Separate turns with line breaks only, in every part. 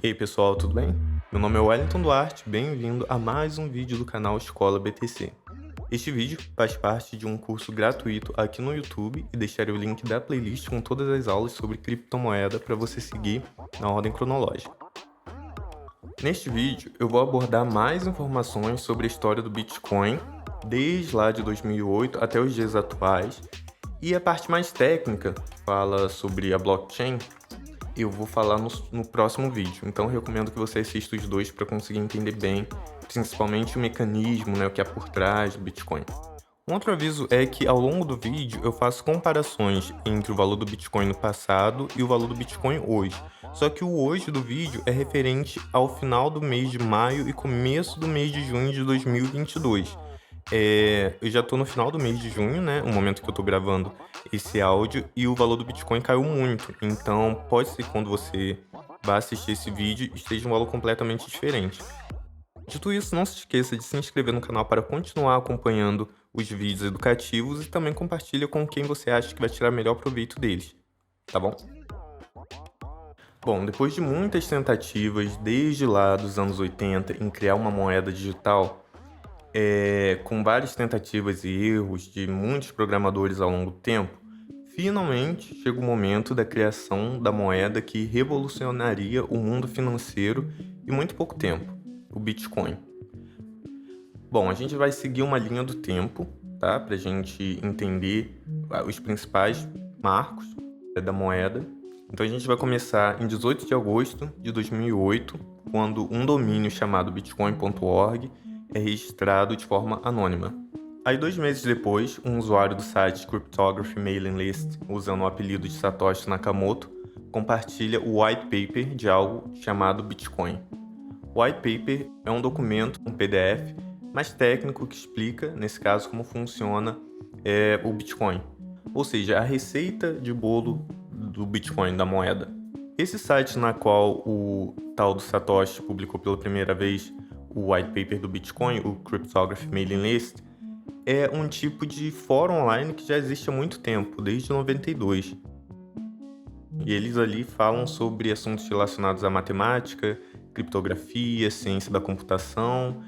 E aí pessoal, tudo bem? Meu nome é Wellington Duarte, bem-vindo a mais um vídeo do canal Escola BTC. Este vídeo faz parte de um curso gratuito aqui no YouTube e deixarei o link da playlist com todas as aulas sobre criptomoeda para você seguir na ordem cronológica. Neste vídeo eu vou abordar mais informações sobre a história do Bitcoin, desde lá de 2008 até os dias atuais, e a parte mais técnica, que fala sobre a blockchain, eu vou falar no próximo vídeo. Então eu recomendo que você assista os dois para conseguir entender bem, principalmente o mecanismo, o que há por trás do Bitcoin. Um outro aviso é que ao longo do vídeo eu faço comparações entre o valor do Bitcoin no passado e o valor do Bitcoin hoje. Só que o hoje do vídeo é referente ao final do mês de maio e começo do mês de junho de 2022. Eu já estou no final do mês de junho, o momento que eu estou gravando esse áudio, e o valor do Bitcoin caiu muito. Então pode ser que quando você vai assistir esse vídeo esteja um valor completamente diferente. Dito isso, não se esqueça de se inscrever no canal para continuar acompanhando os vídeos educativos e também compartilha com quem você acha que vai tirar melhor proveito deles, tá bom? Bom, depois de muitas tentativas desde lá dos anos 80 em criar uma moeda digital, com várias tentativas e erros de muitos programadores ao longo do tempo, finalmente chega o momento da criação da moeda que revolucionaria o mundo financeiro em muito pouco tempo, o Bitcoin. Bom, a gente vai seguir uma linha do tempo, tá? Para a gente entender os principais marcos da moeda. Então a gente vai começar em 18 de agosto de 2008, quando um domínio chamado bitcoin.org é registrado de forma anônima. Aí 2 meses depois, um usuário do site Cryptography Mailing List, usando o apelido de Satoshi Nakamoto, compartilha o white paper de algo chamado Bitcoin. O white paper é um documento, um PDF, mais técnico que explica, nesse caso, como funciona o Bitcoin. Ou seja, a receita de bolo do Bitcoin, da moeda. Esse site na qual o tal do Satoshi publicou pela primeira vez o white paper do Bitcoin, o Cryptography Mailing List, é um tipo de fórum online que já existe há muito tempo, desde 92. E eles ali falam sobre assuntos relacionados à matemática, criptografia, ciência da computação,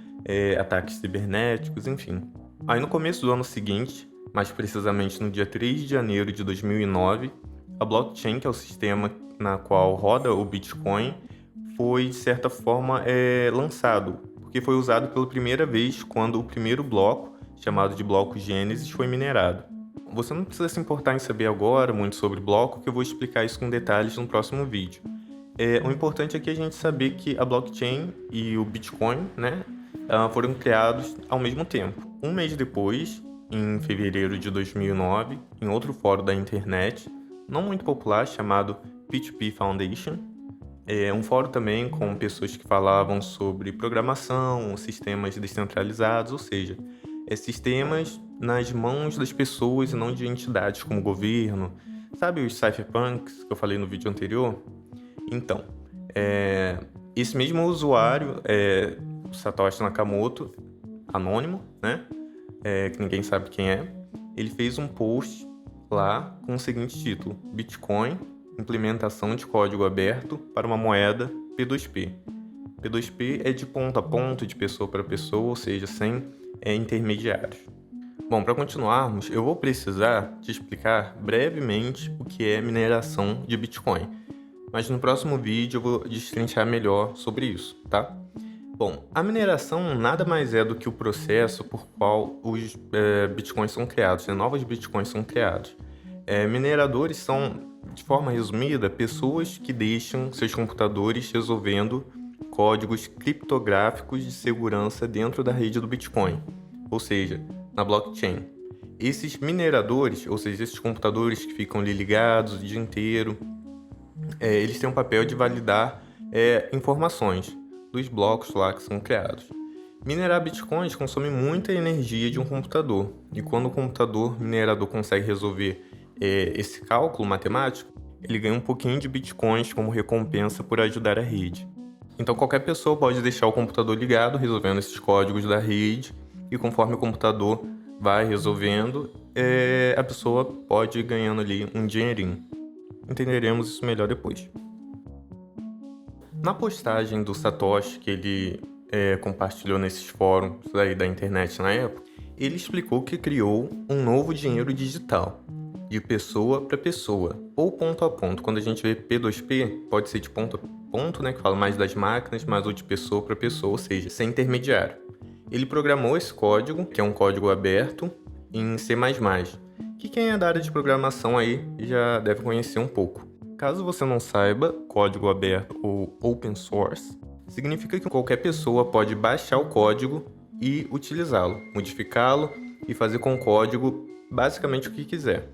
ataques cibernéticos, enfim. Aí no começo do ano seguinte, mais precisamente no dia 3 de janeiro de 2009, a blockchain, que é o sistema na qual roda o Bitcoin, foi de certa forma lançado, porque foi usado pela primeira vez quando o primeiro bloco, chamado de bloco Gênesis, foi minerado. Você não precisa se importar em saber agora muito sobre bloco, que eu vou explicar isso com detalhes no próximo vídeo. O importante é que a gente saber que a blockchain e o Bitcoin, foram criados ao mesmo tempo. Um mês depois, em fevereiro de 2009, em outro fórum da internet, não muito popular, chamado P2P Foundation, um fórum também com pessoas que falavam sobre programação, sistemas descentralizados, ou seja, sistemas nas mãos das pessoas e não de entidades como governo. Sabe os cypherpunks que eu falei no vídeo anterior? Então, esse mesmo usuário, o Satoshi Nakamoto, anônimo, que ninguém sabe quem é, ele fez um post lá com o seguinte título: Bitcoin, implementação de código aberto para uma moeda P2P. P2P é de ponto a ponto, de pessoa para pessoa, ou seja, sem intermediários. Bom, para continuarmos, eu vou precisar te explicar brevemente o que é mineração de Bitcoin, mas no próximo vídeo eu vou destrinchar melhor sobre isso, tá? Bom, a mineração nada mais é do que o processo por qual os Bitcoins são criados, novos Bitcoins são criados. Mineradores são, de forma resumida, pessoas que deixam seus computadores resolvendo códigos criptográficos de segurança dentro da rede do Bitcoin, ou seja, na blockchain. Esses mineradores, ou seja, esses computadores que ficam ali ligados o dia inteiro, eles têm o papel de validar informações dos blocos lá que são criados. Minerar bitcoins consome muita energia de um computador, e quando o computador minerador consegue resolver esse cálculo matemático, ele ganha um pouquinho de bitcoins como recompensa por ajudar a rede. Então qualquer pessoa pode deixar o computador ligado, resolvendo esses códigos da rede, e conforme o computador vai resolvendo, a pessoa pode ir ganhando ali um dinheirinho. Entenderemos isso melhor depois. Na postagem do Satoshi que ele compartilhou nesses fóruns aí da internet na época, ele explicou que criou um novo dinheiro digital, de pessoa para pessoa, ou ponto a ponto. Quando a gente vê P2P, pode ser de ponto a ponto, né, que fala mais das máquinas, mas ou de pessoa para pessoa, ou seja, sem intermediário. Ele programou esse código, que é um código aberto, em C++, que quem é da área de programação aí já deve conhecer um pouco. Caso você não saiba, código aberto ou open source significa que qualquer pessoa pode baixar o código e utilizá-lo, modificá-lo e fazer com o código basicamente o que quiser.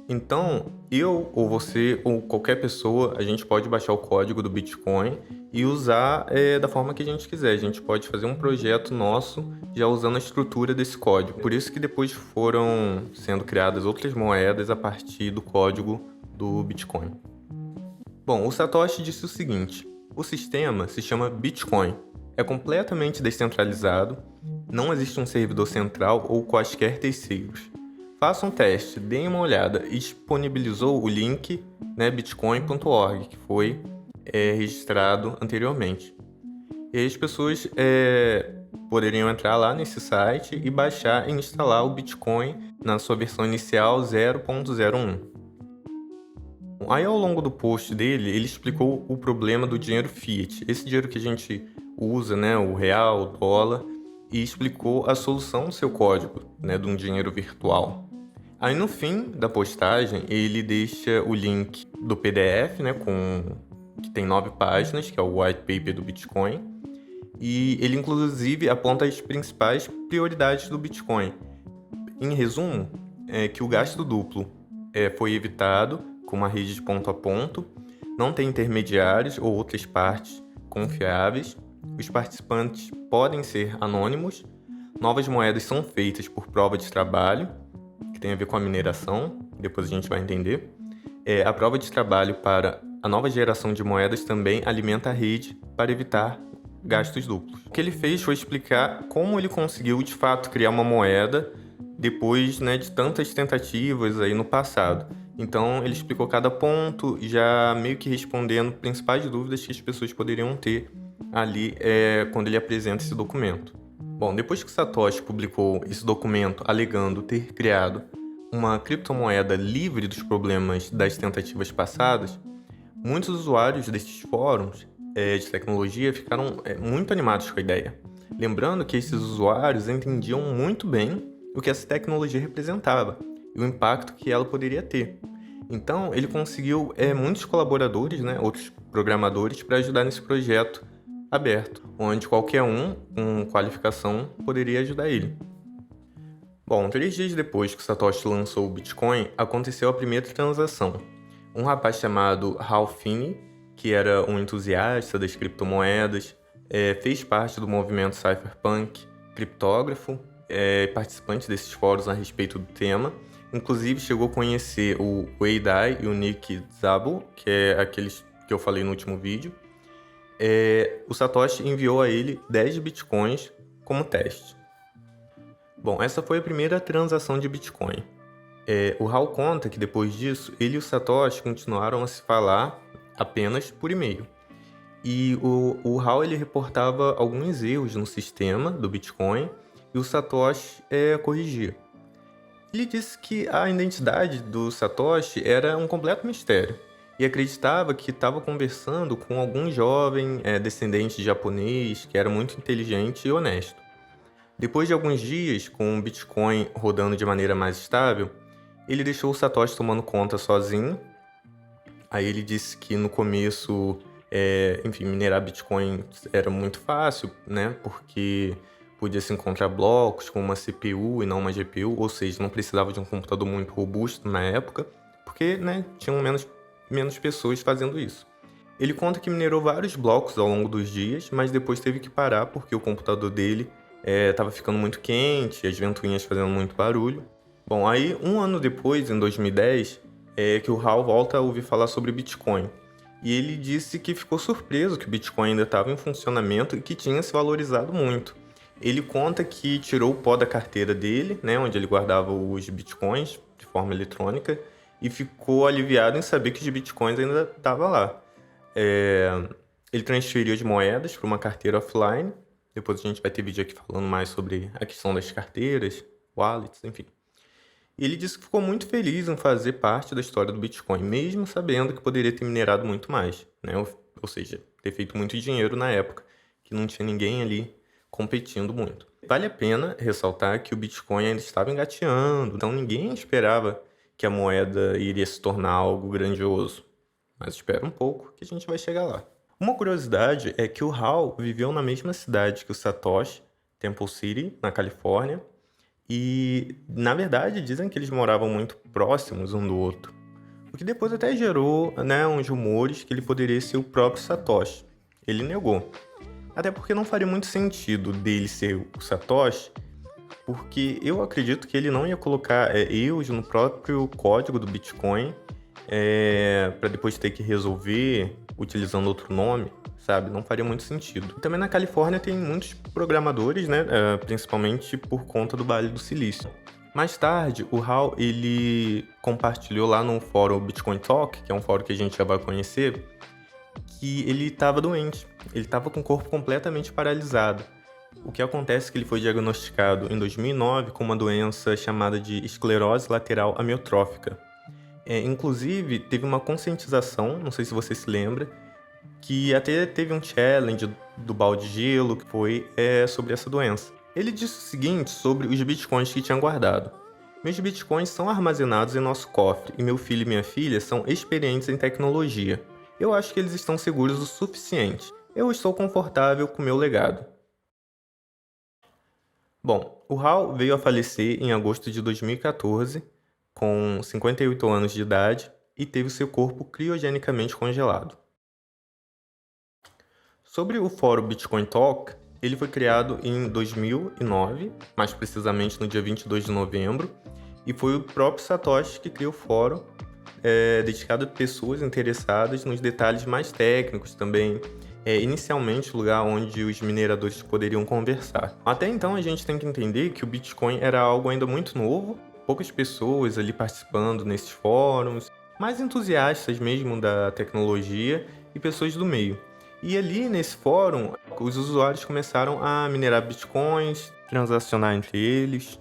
Então, eu ou você ou qualquer pessoa, a gente pode baixar o código do Bitcoin e usar da forma que a gente quiser. A gente pode fazer um projeto nosso já usando a estrutura desse código. Por isso que depois foram sendo criadas outras moedas a partir do código do Bitcoin. Bom, o Satoshi disse o seguinte: o sistema se chama Bitcoin, é completamente descentralizado, não existe um servidor central ou quaisquer terceiros. Faça um teste, deem uma olhada, e disponibilizou o link, né, bitcoin.org, que foi registrado anteriormente. E aí as pessoas poderiam entrar lá nesse site e baixar e instalar o Bitcoin na sua versão inicial 0.01. Aí ao longo do post dele, ele explicou o problema do dinheiro fiat, esse dinheiro que a gente usa, né, o real, o dólar, e explicou a solução do seu código, né, de um dinheiro virtual. Aí no fim da postagem, ele deixa o link do PDF, né, que tem 9 páginas, que é o white paper do Bitcoin, e ele inclusive aponta as principais prioridades do Bitcoin. Em resumo, é que o gasto duplo foi evitado com uma rede de ponto a ponto, não tem intermediários ou outras partes confiáveis, os participantes podem ser anônimos, novas moedas são feitas por prova de trabalho, que tem a ver com a mineração, depois a gente vai entender. A prova de trabalho para a nova geração de moedas também alimenta a rede para evitar gastos duplos. O que ele fez foi explicar como ele conseguiu de fato criar uma moeda depois, né, de tantas tentativas aí no passado. Então ele explicou cada ponto, já meio que respondendo principais dúvidas que as pessoas poderiam ter ali quando ele apresenta esse documento. Bom, depois que Satoshi publicou esse documento alegando ter criado uma criptomoeda livre dos problemas das tentativas passadas, muitos usuários desses fóruns de tecnologia ficaram muito animados com a ideia. Lembrando que esses usuários entendiam muito bem o que essa tecnologia representava e o impacto que ela poderia ter. Então, ele conseguiu muitos colaboradores, né, outros programadores, para ajudar nesse projeto aberto, onde qualquer um com qualificação poderia ajudar ele. Bom, 3 dias depois que Satoshi lançou o Bitcoin, aconteceu a primeira transação. Um rapaz chamado Hal Finney, que era um entusiasta das criptomoedas, fez parte do movimento cypherpunk, criptógrafo, participante desses fóruns a respeito do tema. Inclusive chegou a conhecer o Wei Dai e o Nick Szabo, que é aqueles que eu falei no último vídeo. O Satoshi enviou a ele 10 bitcoins como teste. Bom, essa foi a primeira transação de Bitcoin. O Hal conta que depois disso, ele e o Satoshi continuaram a se falar apenas por e-mail. E o Hal ele reportava alguns erros no sistema do Bitcoin e o Satoshi corrigia. Ele disse que a identidade do Satoshi era um completo mistério e acreditava que estava conversando com algum jovem descendente de japonês que era muito inteligente e honesto. Depois de alguns dias, com o Bitcoin rodando de maneira mais estável, ele deixou o Satoshi tomando conta sozinho. Aí ele disse que no começo, minerar Bitcoin era muito fácil, né? Porque podia se encontrar blocos com uma CPU e não uma GPU, ou seja, não precisava de um computador muito robusto na época, porque, né, tinham menos pessoas fazendo isso. Ele conta que minerou vários blocos ao longo dos dias, mas depois teve que parar porque o computador dele estava ficando muito quente, as ventoinhas fazendo muito barulho. Bom, aí um ano depois, em 2010, que o Hal volta a ouvir falar sobre Bitcoin. E ele disse que ficou surpreso que o Bitcoin ainda estava em funcionamento e que tinha se valorizado muito. Ele conta que tirou o pó da carteira dele, né, onde ele guardava os Bitcoins de forma eletrônica, e ficou aliviado em saber que os Bitcoins ainda estavam lá. Ele transferiu as moedas para uma carteira offline. Depois a gente vai ter vídeo aqui falando mais sobre a questão das carteiras, wallets, enfim. E ele disse que ficou muito feliz em fazer parte da história do Bitcoin, mesmo sabendo que poderia ter minerado muito mais, né? Ou seja, ter feito muito dinheiro na época, que não tinha ninguém ali competindo muito. Vale a pena ressaltar que o Bitcoin ainda estava engateando, então ninguém esperava que a moeda iria se tornar algo grandioso. Mas espera um pouco que a gente vai chegar lá. Uma curiosidade é que o Hal viveu na mesma cidade que o Satoshi, Temple City, na Califórnia, e, na verdade, dizem que eles moravam muito próximos um do outro. O que depois até gerou, né, uns rumores que ele poderia ser o próprio Satoshi. Ele negou. Até porque não faria muito sentido dele ser o Satoshi, porque eu acredito que ele não ia colocar EOS no próprio código do Bitcoin para depois ter que resolver utilizando outro nome, sabe? Não faria muito sentido. Também na Califórnia tem muitos programadores, né? Principalmente por conta do Vale do Silício. Mais tarde, o Hal ele compartilhou lá no fórum Bitcoin Talk, que é um fórum que a gente já vai conhecer, que ele estava doente. Ele estava com o corpo completamente paralisado. O que acontece é que ele foi diagnosticado em 2009 com uma doença chamada de esclerose lateral amiotrófica. Inclusive, teve uma conscientização, não sei se você se lembra, que até teve um challenge do balde de gelo, que foi sobre essa doença. Ele disse o seguinte sobre os bitcoins que tinha guardado. Meus bitcoins são armazenados em nosso cofre e meu filho e minha filha são experientes em tecnologia. Eu acho que eles estão seguros o suficiente. Eu estou confortável com meu legado. Bom, o Hal veio a falecer em agosto de 2014, com 58 anos de idade, e teve seu corpo criogenicamente congelado. Sobre o fórum Bitcoin Talk, ele foi criado em 2009, mais precisamente no dia 22 de novembro, e foi o próprio Satoshi que criou o fórum, dedicado a pessoas interessadas nos detalhes mais técnicos também, inicialmente o lugar onde os mineradores poderiam conversar. Até então a gente tem que entender que o Bitcoin era algo ainda muito novo, poucas pessoas ali participando nesses fóruns, mais entusiastas mesmo da tecnologia e pessoas do meio. E ali nesse fórum, os usuários começaram a minerar bitcoins, transacionar entre eles,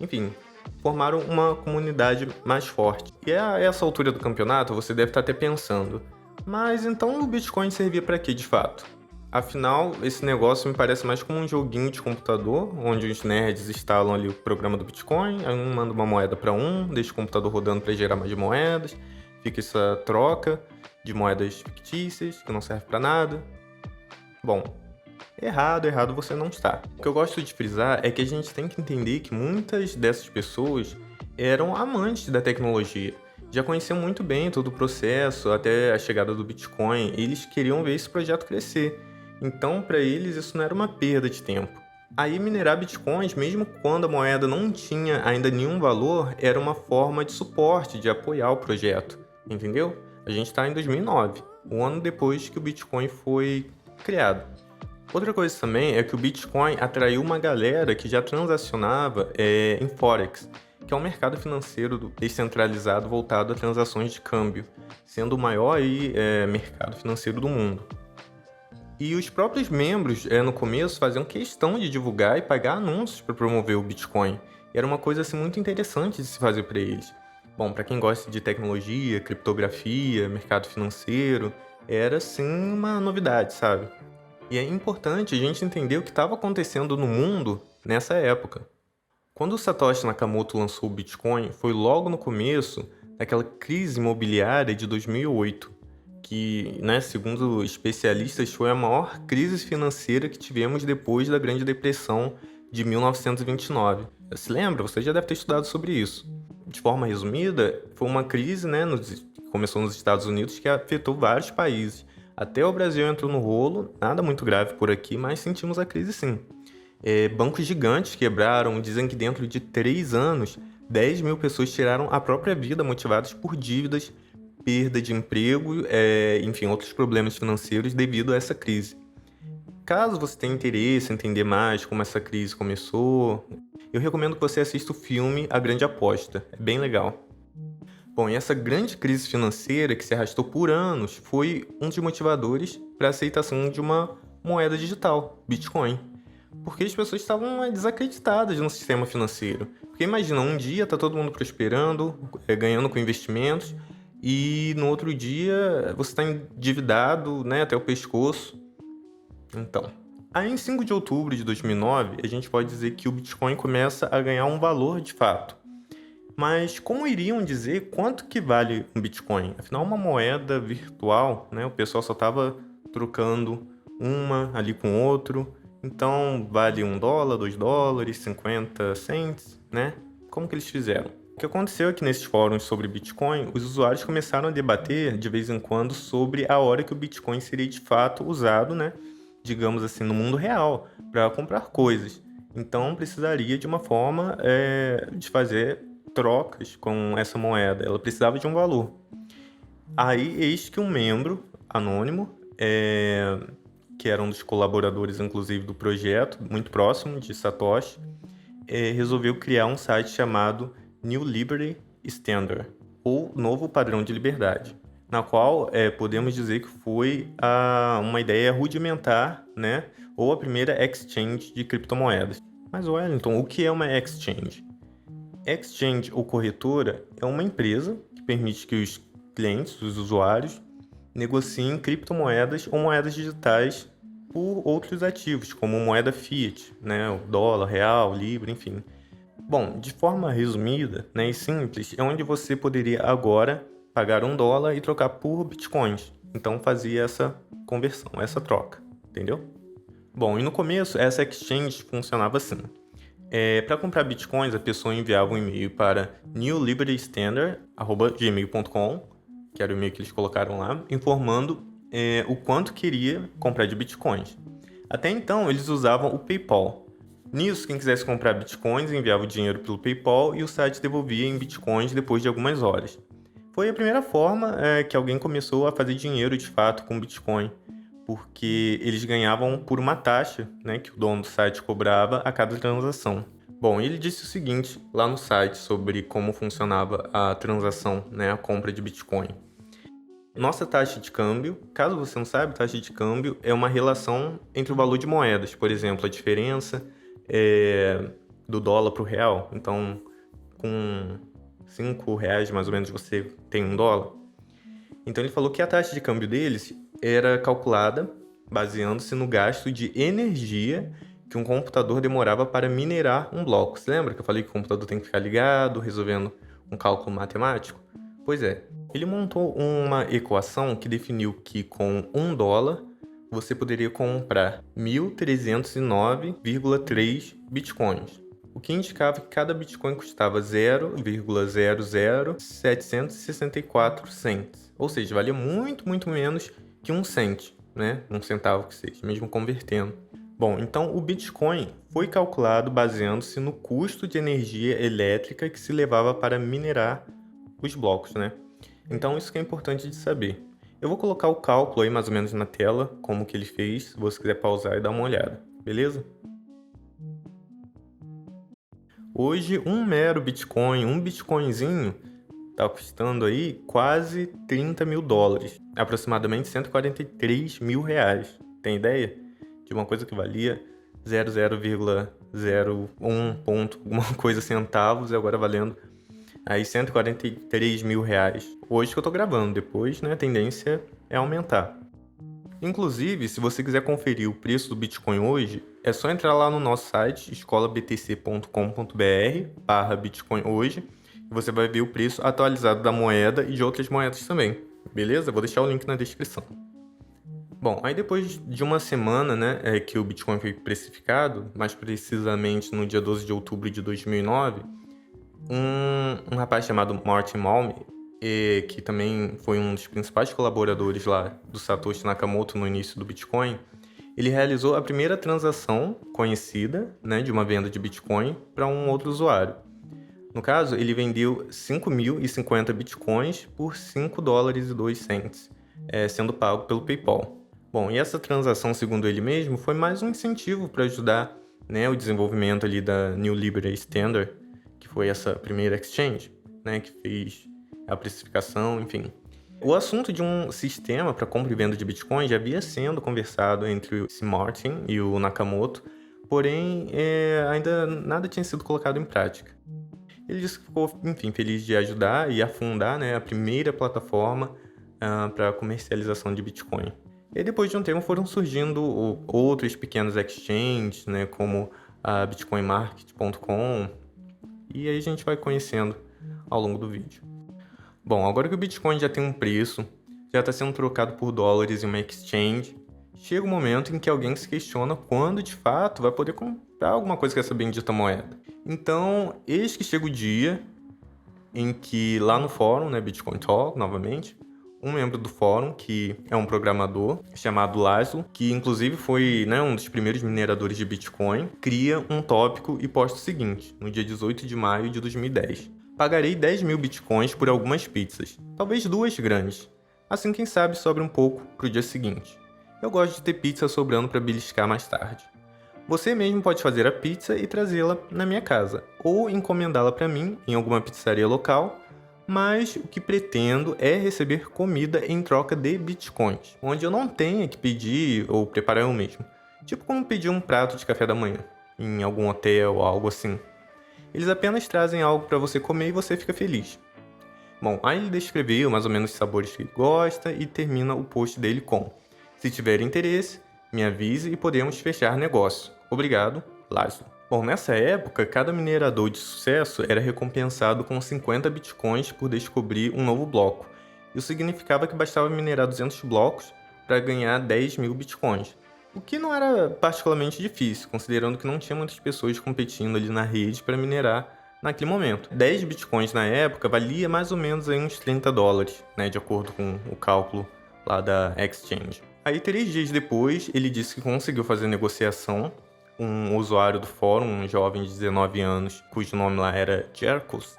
enfim, formaram uma comunidade mais forte. E a essa altura do campeonato você deve estar até pensando, mas então o Bitcoin servia para quê de fato? Afinal, esse negócio me parece mais como um joguinho de computador, onde os nerds instalam ali o programa do Bitcoin, aí um manda uma moeda para um, deixa o computador rodando para gerar mais moedas, fica essa troca de moedas fictícias que não serve para nada. Bom, errado você não está. O que eu gosto de frisar é que a gente tem que entender que muitas dessas pessoas eram amantes da tecnologia. Já conheciam muito bem todo o processo, até a chegada do Bitcoin, e eles queriam ver esse projeto crescer. Então, para eles, isso não era uma perda de tempo. Aí, minerar bitcoins, mesmo quando a moeda não tinha ainda nenhum valor, era uma forma de suporte, de apoiar o projeto, entendeu? A gente está em 2009, um ano depois que o Bitcoin foi criado. Outra coisa também é que o Bitcoin atraiu uma galera que já transacionava em Forex, que é um mercado financeiro descentralizado voltado a transações de câmbio, sendo o maior mercado financeiro do mundo. E os próprios membros, no começo, faziam questão de divulgar e pagar anúncios para promover o Bitcoin. E era uma coisa assim, muito interessante de se fazer para eles. Bom, para quem gosta de tecnologia, criptografia, mercado financeiro, era sim uma novidade, sabe? E é importante a gente entender o que estava acontecendo no mundo nessa época. Quando o Satoshi Nakamoto lançou o Bitcoin, foi logo no começo daquela crise imobiliária de 2008. Que, segundo especialistas, foi a maior crise financeira que tivemos depois da Grande Depressão de 1929. Se lembra? Você já deve ter estudado sobre isso. De forma resumida, foi uma crise que começou nos Estados Unidos que afetou vários países. Até o Brasil entrou no rolo, nada muito grave por aqui, mas sentimos a crise sim. Bancos gigantes quebraram, dizem que dentro de 3 anos, 10 mil pessoas tiraram a própria vida motivadas por dívidas, perda de emprego, enfim, outros problemas financeiros devido a essa crise. Caso você tenha interesse em entender mais como essa crise começou, eu recomendo que você assista o filme A Grande Aposta, é bem legal. Bom, e essa grande crise financeira que se arrastou por anos foi um dos motivadores para a aceitação de uma moeda digital, Bitcoin. Porque as pessoas estavam desacreditadas no sistema financeiro. Porque imagina, um dia tá todo mundo prosperando, ganhando com investimentos, e no outro dia você está endividado, né, até o pescoço. Então, aí em 5 de outubro de 2009, a gente pode dizer que o Bitcoin começa a ganhar um valor de fato. Mas como iriam dizer quanto que vale um Bitcoin? Afinal, uma moeda virtual, né? O pessoal só estava trocando uma ali com outro. Então, vale $1, $2, 50 cents, né? Como que eles fizeram? O que aconteceu é que nesses fóruns sobre Bitcoin, os usuários começaram a debater de vez em quando sobre a hora que o Bitcoin seria de fato usado, né? Digamos assim, no mundo real, para comprar coisas. Então, precisaria de uma forma de fazer trocas com essa moeda. Ela precisava de um valor. Aí, eis que um membro anônimo, que era um dos colaboradores, inclusive, do projeto, muito próximo de Satoshi, resolveu criar um site chamado New Liberty Standard, ou Novo Padrão de Liberdade, na qual podemos dizer que foi uma ideia rudimentar, né, ou a primeira exchange de criptomoedas. Mas, Wellington, o que é uma exchange? Exchange ou corretora é uma empresa que permite que os clientes, os usuários, negociem criptomoedas ou moedas digitais por outros ativos, como moeda fiat, né, o dólar, real, libra, enfim. Bom, de forma resumida, né, e simples, é onde você poderia agora pagar $1 e trocar por bitcoins. Então fazia essa conversão, essa troca, entendeu? Bom, e no começo essa exchange funcionava assim. Para comprar bitcoins, a pessoa enviava um e-mail para newlibertystandard@gmail.com, que era o e-mail que eles colocaram lá, informando o quanto queria comprar de bitcoins. Até então, eles usavam o PayPal. Nisso, quem quisesse comprar bitcoins enviava o dinheiro pelo PayPal e o site devolvia em bitcoins depois de algumas horas. Foi a primeira forma que alguém começou a fazer dinheiro de fato com bitcoin, porque eles ganhavam por uma taxa, né, que o dono do site cobrava a cada transação. Bom, ele disse o seguinte lá no site sobre como funcionava a transação, né, a compra de Bitcoin. Nossa taxa de câmbio, caso você não saiba, taxa de câmbio é uma relação entre o valor de moedas, por exemplo, a diferença do dólar para o real. Então, com R$5 mais ou menos você tem $1. Então ele falou que a taxa de câmbio deles era calculada baseando-se no gasto de energia que um computador demorava para minerar um bloco. Você lembra que eu falei que o computador tem que ficar ligado, resolvendo um cálculo matemático? Pois é, ele montou uma equação que definiu que com $1 você poderia comprar 1.309,3 bitcoins, o que indicava que cada bitcoin custava 0,00764 cents, ou seja, valia muito, muito menos que um cent, né? Um centavo que seja, mesmo convertendo. Bom, então o Bitcoin foi calculado baseando-se no custo de energia elétrica que se levava para minerar os blocos, né? Então isso que é importante de saber. Eu vou colocar o cálculo aí mais ou menos na tela, como que ele fez, se você quiser pausar e dar uma olhada, beleza? Hoje, um mero Bitcoin, um Bitcoinzinho, tá custando aí quase $30 mil, aproximadamente R$143 mil. Tem ideia? De uma coisa que valia 00,01 ponto, alguma coisa centavos, e agora valendo aí R$143 mil. Hoje que eu tô gravando, depois, né, a tendência é aumentar. Inclusive, se você quiser conferir o preço do Bitcoin hoje, é só entrar lá no nosso site, escolabtc.com.br/Bitcoin hoje, e você vai ver o preço atualizado da moeda e de outras moedas também, beleza? Vou deixar o link na descrição. Bom, aí depois de uma semana, né, que o Bitcoin foi precificado, mais precisamente no dia 12 de outubro de 2009, um rapaz chamado Martin Malm, que também foi um dos principais colaboradores lá do Satoshi Nakamoto no início do Bitcoin, ele realizou a primeira transação conhecida, né, de uma venda de Bitcoin para um outro usuário. No caso, ele vendeu 5.050 Bitcoins por $5,02, sendo pago pelo PayPal. Bom, e essa transação, segundo ele mesmo, foi mais um incentivo para ajudar, né, o desenvolvimento ali da New Liberty Standard, que foi essa primeira exchange, né, que fez a precificação, enfim. O assunto de um sistema para compra e venda de Bitcoin já havia sendo conversado entre o C. Martin e o Nakamoto, porém ainda nada tinha sido colocado em prática. Ele disse que ficou, enfim, feliz de ajudar e afundar, né, a primeira plataforma para comercialização de Bitcoin. E depois de um tempo foram surgindo outros pequenos exchanges, né, como a bitcoinmarket.com, e aí a gente vai conhecendo ao longo do vídeo. Bom, agora que o Bitcoin já tem um preço, já está sendo trocado por dólares em uma exchange, chega o momento em que alguém se questiona quando de fato vai poder comprar alguma coisa com essa bendita moeda. Então, eis que chega o dia em que lá no fórum, né, Bitcoin Talk, novamente, um membro do fórum, que é um programador chamado Laszlo, que inclusive foi, né, um dos primeiros mineradores de Bitcoin, cria um tópico e posta o seguinte, no dia 18 de maio de 2010. Pagarei 10 mil Bitcoins por algumas pizzas, talvez 2 grandes. Assim, quem sabe, sobra um pouco para o dia seguinte. Eu gosto de ter pizza sobrando para beliscar mais tarde. Você mesmo pode fazer a pizza e trazê-la na minha casa, ou encomendá-la para mim em alguma pizzaria local, mas o que pretendo é receber comida em troca de Bitcoins, onde eu não tenha que pedir ou preparar eu mesmo. Tipo como pedir um prato de café da manhã, em algum hotel ou algo assim. Eles apenas trazem algo para você comer e você fica feliz. Bom, aí ele descreveu mais ou menos os sabores que ele gosta e termina o post dele com: se tiver interesse, me avise e podemos fechar negócio. Obrigado, Laszlo. Bom, nessa época, cada minerador de sucesso era recompensado com 50 bitcoins por descobrir um novo bloco. Isso significava que bastava minerar 200 blocos para ganhar 10 mil bitcoins. O que não era particularmente difícil, considerando que não tinha muitas pessoas competindo ali na rede para minerar naquele momento. 10 bitcoins na época valia mais ou menos aí uns 30 dólares, né, de acordo com o cálculo lá da exchange. Aí 3 dias depois, ele disse que conseguiu fazer negociação. Um usuário do fórum, um jovem de 19 anos, cujo nome lá era Jerkos,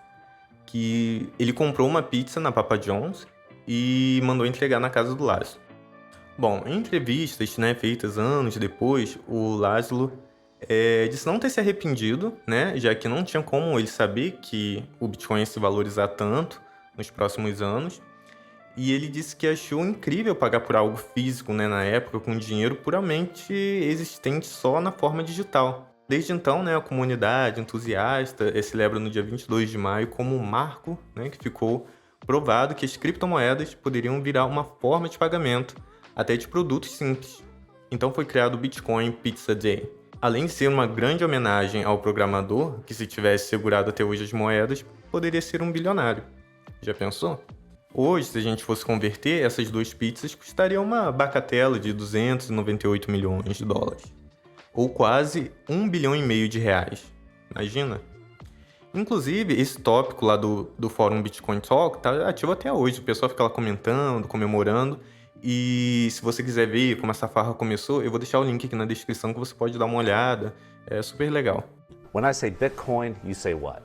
que ele comprou uma pizza na Papa John's e mandou entregar na casa do Laszlo. Bom, em entrevistas, né, feitas anos depois, o Laszlo disse não ter se arrependido, né, já que não tinha como ele saber que o Bitcoin ia se valorizar tanto nos próximos anos. E ele disse que achou incrível pagar por algo físico, né, na época, com dinheiro puramente existente só na forma digital. Desde então, né, a comunidade entusiasta celebra no dia 22 de maio como um marco, né, que ficou provado que as criptomoedas poderiam virar uma forma de pagamento, até de produtos simples. Então foi criado o Bitcoin Pizza Day. Além de ser uma grande homenagem ao programador, que se tivesse segurado até hoje as moedas, poderia ser um bilionário. Já pensou? Hoje, se a gente fosse converter, essas 2 pizzas custariam uma bagatela de 298 milhões de dólares. Ou quase 1,5 bilhão de reais. Imagina? Inclusive, esse tópico lá do fórum Bitcoin Talk tá ativo até hoje. O pessoal fica lá comentando, comemorando. E se você quiser ver como essa farra começou, eu vou deixar o link aqui na descrição que você pode dar uma olhada. É super legal.
When I say Bitcoin, you say what?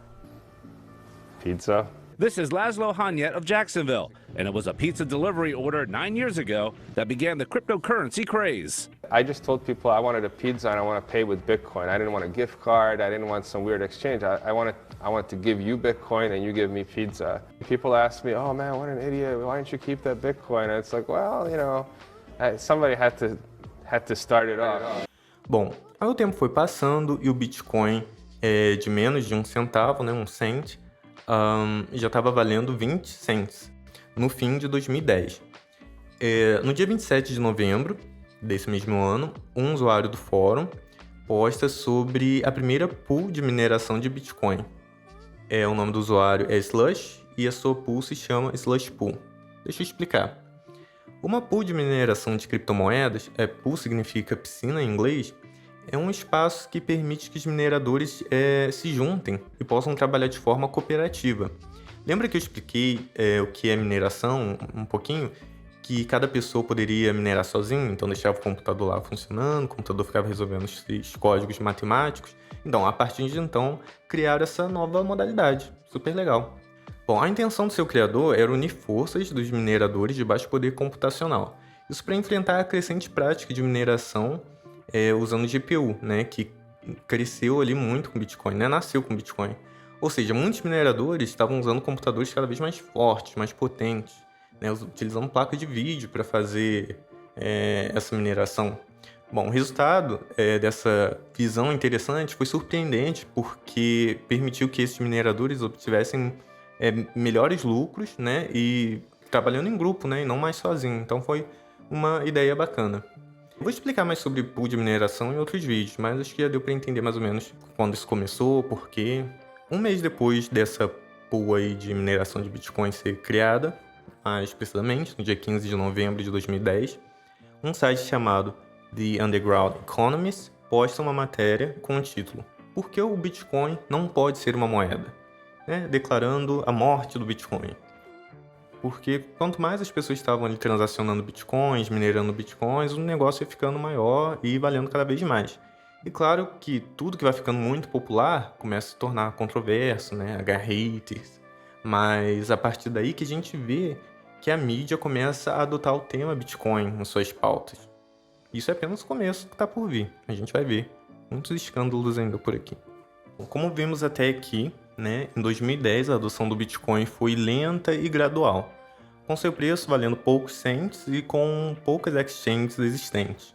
Pizza.
This is Laszlo Hanyet of Jacksonville, and it was a pizza delivery order 9 years ago that began the cryptocurrency craze.
I just told people I wanted a pizza and I want to pay with Bitcoin. I didn't want a gift card. I didn't want some weird exchange. I wanted to give you Bitcoin and you give me pizza. People ask me, "Oh man, what an idiot! Why don't you keep that Bitcoin?" And it's like, well, you know, somebody had to start it off.
Bom, aí o tempo foi passando e o Bitcoin de menos de 1 centavo, né, 1 cent, já estava valendo 20 cents no fim de 2010. No dia 27 de novembro desse mesmo ano, um usuário do fórum posta sobre a primeira pool de mineração de Bitcoin. O nome do usuário é Slush e a sua pool se chama Slush Pool. Deixa eu explicar. Uma pool de mineração de criptomoedas, pool significa piscina em inglês, é um espaço que permite que os mineradores se juntem e possam trabalhar de forma cooperativa. Lembra que eu expliquei o que é mineração um pouquinho? Que cada pessoa poderia minerar sozinho, então deixava o computador lá funcionando, o computador ficava resolvendo os códigos matemáticos. Então, a partir de então, criaram essa nova modalidade. Super legal. Bom, a intenção do seu criador era unir forças dos mineradores de baixo poder computacional. Isso para enfrentar a crescente prática de mineração usando GPU, né, que cresceu ali muito com Bitcoin, né, nasceu com Bitcoin. Ou seja, muitos mineradores estavam usando computadores cada vez mais fortes, mais potentes, né, utilizando placas de vídeo para fazer essa mineração. Bom, o resultado dessa visão interessante foi surpreendente, porque permitiu que esses mineradores obtivessem melhores lucros, né, e trabalhando em grupo, né, e não mais sozinho. Então foi uma ideia bacana. Eu vou explicar mais sobre pool de mineração em outros vídeos, mas acho que já deu para entender mais ou menos quando isso começou, por quê. Um mês depois dessa pool aí de mineração de Bitcoin ser criada, mais precisamente no dia 15 de novembro de 2010, um site chamado The Underground Economist posta uma matéria com o título "Por que o Bitcoin não pode ser uma moeda?", né, declarando a morte do Bitcoin. Porque quanto mais as pessoas estavam ali transacionando bitcoins, minerando bitcoins, o negócio ia ficando maior e valendo cada vez mais. E claro que tudo que vai ficando muito popular começa a se tornar controverso, né? Haters. Mas a partir daí que a gente vê que a mídia começa a adotar o tema Bitcoin nas suas pautas. Isso é apenas o começo que está por vir. A gente vai ver muitos escândalos ainda por aqui. Como vimos até aqui, né, em 2010 a adoção do Bitcoin foi lenta e gradual, com seu preço valendo poucos cents e com poucas exchanges existentes.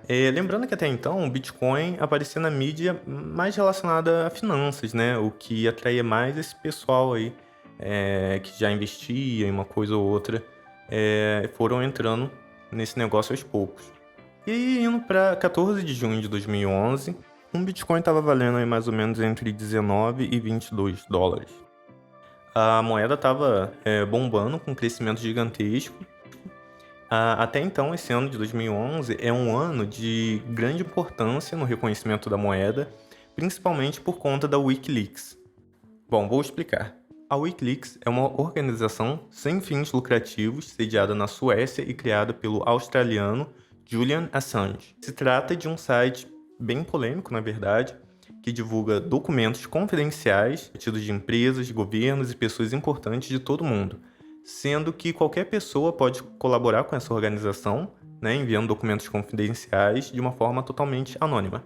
Lembrando que até então o Bitcoin aparecia na mídia mais relacionada a finanças, né, o que atraía mais esse pessoal aí que já investia em uma coisa ou outra, foram entrando nesse negócio aos poucos. E indo para 14 de junho de 2011, um Bitcoin estava valendo aí mais ou menos entre 19 e 22 dólares. A moeda estava bombando com um crescimento gigantesco. Até então, esse ano de 2011 é um ano de grande importância no reconhecimento da moeda, principalmente por conta da Wikileaks. Bom, vou explicar. A Wikileaks é uma organização sem fins lucrativos sediada na Suécia e criada pelo australiano Julian Assange. Se trata de um site bem polêmico, na verdade, que divulga documentos confidenciais tidos de empresas, governos e pessoas importantes de todo o mundo, sendo que qualquer pessoa pode colaborar com essa organização, né, enviando documentos confidenciais de uma forma totalmente anônima.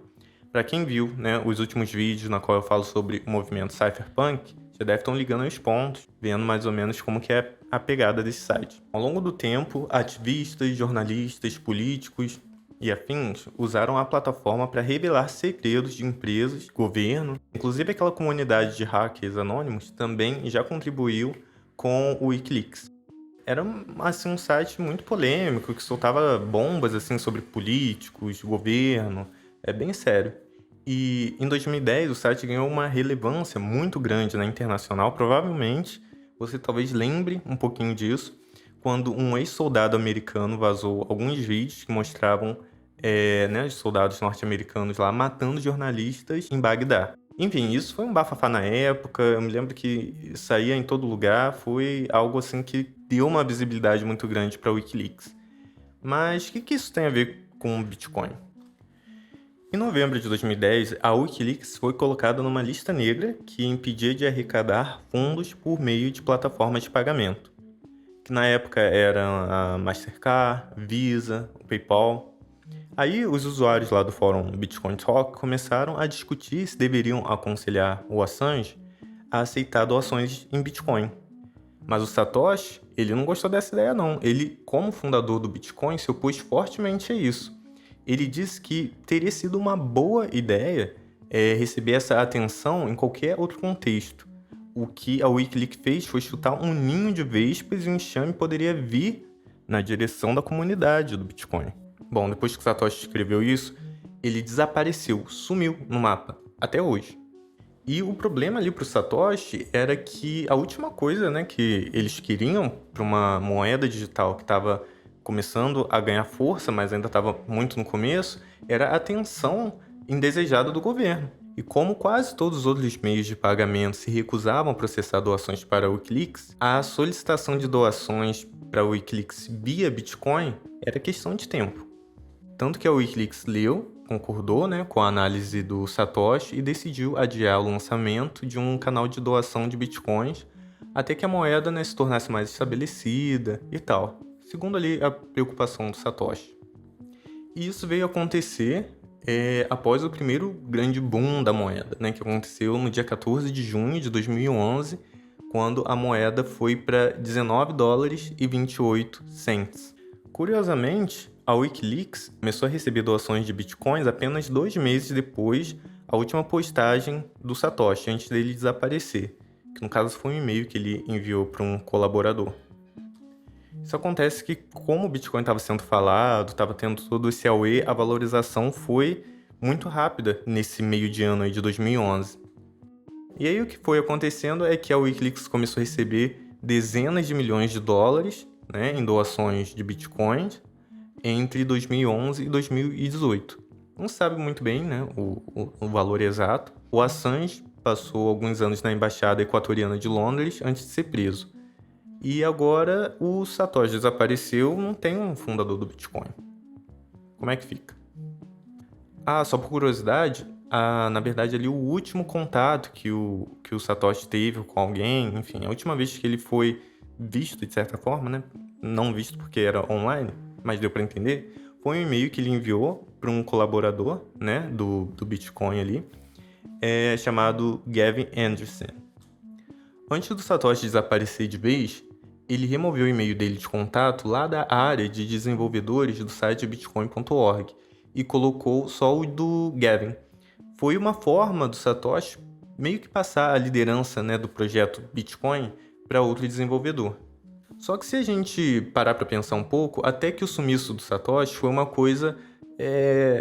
Para quem viu, né, os últimos vídeos na qual eu falo sobre o movimento Cypherpunk, já deve estar ligando aos pontos, vendo mais ou menos como que é a pegada desse site. Ao longo do tempo, ativistas, jornalistas, políticos e afins usaram a plataforma para revelar segredos de empresas, governo. Inclusive aquela comunidade de hackers anônimos também já contribuiu com o Wikileaks. Era assim, um site muito polêmico, que soltava bombas assim, sobre políticos, governo, bem sério. E em 2010 o site ganhou uma relevância muito grande na internacional. Provavelmente você talvez lembre um pouquinho disso, quando um ex-soldado americano vazou alguns vídeos que mostravam os soldados norte-americanos lá matando jornalistas em Bagdá. Enfim, isso foi um bafafá na época, eu me lembro que saía em todo lugar, foi algo assim que deu uma visibilidade muito grande para o Wikileaks. Mas o que isso tem a ver com o Bitcoin? Em novembro de 2010, a Wikileaks foi colocada numa lista negra que impedia de arrecadar fundos por meio de plataformas de pagamento, que na época eram a Mastercard, Visa, o PayPal. Aí os usuários lá do fórum Bitcoin Talk começaram a discutir se deveriam aconselhar o Assange a aceitar doações em Bitcoin. Mas o Satoshi, ele não gostou dessa ideia não. Ele, como fundador do Bitcoin, se opôs fortemente a isso. Ele disse que teria sido uma boa ideia receber essa atenção em qualquer outro contexto. O que a Wikileaks fez foi chutar um ninho de vespas e um enxame poderia vir na direção da comunidade do Bitcoin. Bom, depois que Satoshi escreveu isso, ele desapareceu, sumiu no mapa, até hoje. E o problema ali para o Satoshi era que a última coisa, né, que eles queriam para uma moeda digital que estava começando a ganhar força, mas ainda estava muito no começo, era a atenção indesejada do governo. E como quase todos os outros meios de pagamento se recusavam a processar doações para a Wikileaks, a solicitação de doações para a Wikileaks via Bitcoin era questão de tempo. Tanto que a Wikileaks leu, concordou, né, com a análise do Satoshi e decidiu adiar o lançamento de um canal de doação de Bitcoins até que a moeda, né, se tornasse mais estabelecida e tal, segundo ali a preocupação do Satoshi. E isso veio acontecer após o primeiro grande boom da moeda, né, que aconteceu no dia 14 de junho de 2011, quando a moeda foi para $19,28. Curiosamente, a Wikileaks começou a receber doações de bitcoins apenas 2 meses depois da última postagem do Satoshi, antes dele desaparecer, que no caso foi um e-mail que ele enviou para um colaborador. Isso acontece que, como o Bitcoin estava sendo falado, estava tendo todo esse auê, a valorização foi muito rápida nesse meio de ano aí de 2011. E aí o que foi acontecendo é que a Wikileaks começou a receber dezenas de milhões de dólares, né, em doações de Bitcoins entre 2011 e 2018. Não sabe muito bem, né, o valor exato. O Assange passou alguns anos na Embaixada Equatoriana de Londres antes de ser preso. E agora o Satoshi desapareceu, não tem um fundador do Bitcoin. Como é que fica? Só por curiosidade, na verdade ali o último contato que o Satoshi teve com alguém, enfim, a última vez que ele foi visto de certa forma, né? Não visto porque era online, mas deu para entender, foi um e-mail que ele enviou para um colaborador, né, do Bitcoin ali, chamado Gavin Anderson. Antes do Satoshi desaparecer de vez, ele removeu o e-mail dele de contato lá da área de desenvolvedores do site bitcoin.org e colocou só o do Gavin. Foi uma forma do Satoshi meio que passar a liderança, né, do projeto Bitcoin para outro desenvolvedor. Só que se a gente parar para pensar um pouco, até que o sumiço do Satoshi foi uma coisa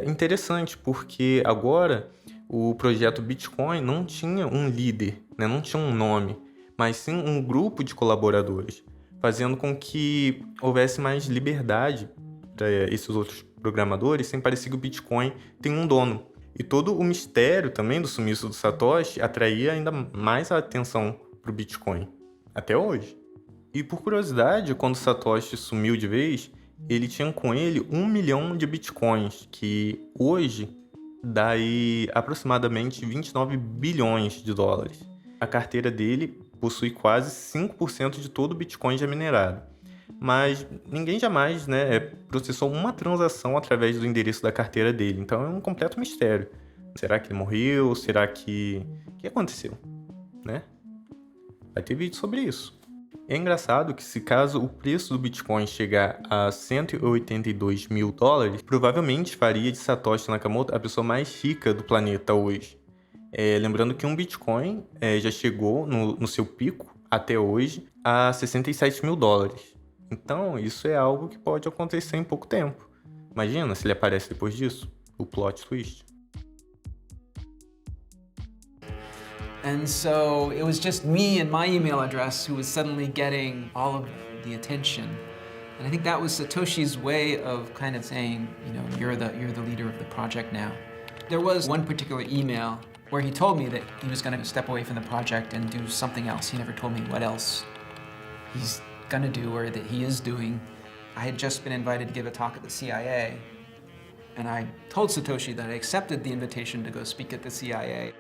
interessante, porque agora o projeto Bitcoin não tinha um líder, né, não tinha um nome, mas sim um grupo de colaboradores, fazendo com que houvesse mais liberdade para esses outros programadores, sem parecer que o Bitcoin tem um dono. E todo o mistério também do sumiço do Satoshi atraía ainda mais a atenção para o Bitcoin, até hoje. E por curiosidade, quando o Satoshi sumiu de vez, ele tinha com ele 1 milhão de Bitcoins, que hoje dá aí aproximadamente 29 bilhões de dólares. A carteira dele possui quase 5% de todo o Bitcoin já minerado. Mas ninguém jamais, né, processou uma transação através do endereço da carteira dele. Então é um completo mistério. Será que ele morreu? Será que... O que aconteceu? Né? Vai ter vídeo sobre isso. É engraçado que se caso o preço do Bitcoin chegar a 182 mil dólares, provavelmente faria de Satoshi Nakamoto a pessoa mais rica do planeta hoje. Lembrando que um Bitcoin já chegou no seu pico, até hoje, a 67 mil dólares. Então, isso é algo que pode acontecer em pouco tempo. Imagina se ele aparece depois disso, o plot twist.
And so it was just me and my email address who was suddenly getting all of the attention. And I think that was Satoshi's way of kind of saying, you know, you're the leader of the project now. There was one particular email where he told me that he was going to step away from the project and do something else. He never told me what else he's going to do or that he is doing. I had just been invited to give a talk at the CIA, and I told Satoshi that I accepted the invitation to go speak at the CIA.